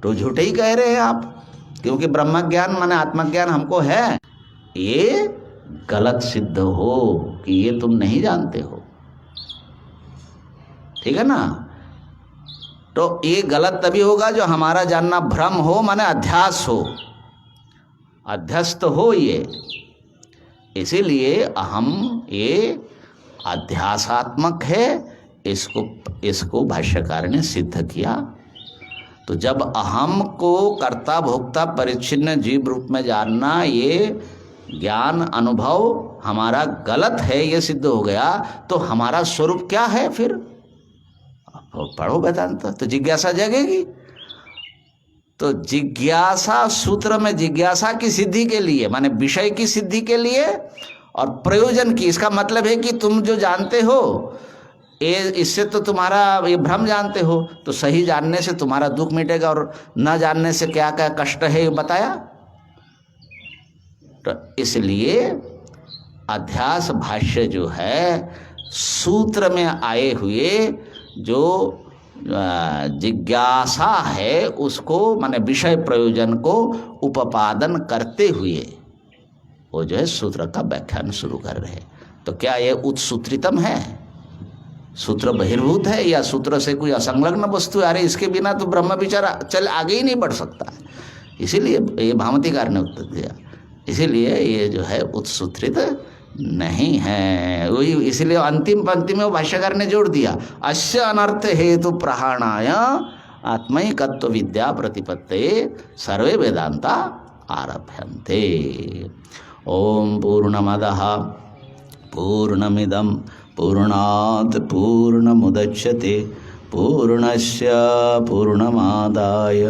तो झूठे ही कह रहे हैं आप। क्योंकि ब्रह्म ज्ञान माने आत्मज्ञान हमको है, ये गलत सिद्ध हो कि ये तुम नहीं जानते हो। ठीक है ना? तो ये गलत तभी होगा जो हमारा जानना भ्रम हो, माने अध्यास हो, अध्यस्त हो ये। इसीलिए अहम ये अध्यासात्मक है, इसको भाष्यकार ने सिद्ध किया। तो जब अहम को कर्ता भोक्ता परिच्छिन्न जीव रूप में जानना, ये ज्ञान अनुभव हमारा गलत है, ये सिद्ध हो गया, तो हमारा स्वरूप क्या है फिर? पढ़ो वेदांत तो जिज्ञासा जगेगी। तो जिज्ञासा सूत्र में जिज्ञासा की सिद्धि के लिए, माने विषय की सिद्धि के लिए और प्रयोजन की, इसका मतलब है कि तुम जो जानते हो इससे तो तुम्हारा ये भ्रम जानते हो, तो सही जानने से तुम्हारा दुख मिटेगा और न जानने से क्या क्या कष्ट है ये बताया। तो इसलिए अध्यास भाष्य जो है, सूत्र में आए हुए जो जिज्ञासा है उसको, माने विषय प्रयोजन को उपादान करते हुए वो जो है सूत्र का व्याख्यान शुरू कर रहे हैं। तो क्या ये उत्सूत्रितम है, सूत्र बहिर्भूत है, या सूत्र से कोई असंलग्न वस्तु? अरे इसके बिना तो ब्रह्म विचार चल आगे ही नहीं बढ़ सकता। इसीलिए ये भामतीकार ने उत्तर दिया, इसीलिए ये जो है उत्सूत्रित नहीं है। वही इसलिए अंतिम पंक्ति में वो भाष्यकार ने जोड़ दिया, अस्य अनर्थ हेतु प्रहाणाय आत्मैकत्व विद्या प्रतिपत्ते सर्वे वेदांता आरभ्यन्ते। ओम पूर्णमदः पूर्णमिदं पूर्णात् पूर्णमुदच्यते पूर्णस्य पूर्णमादाय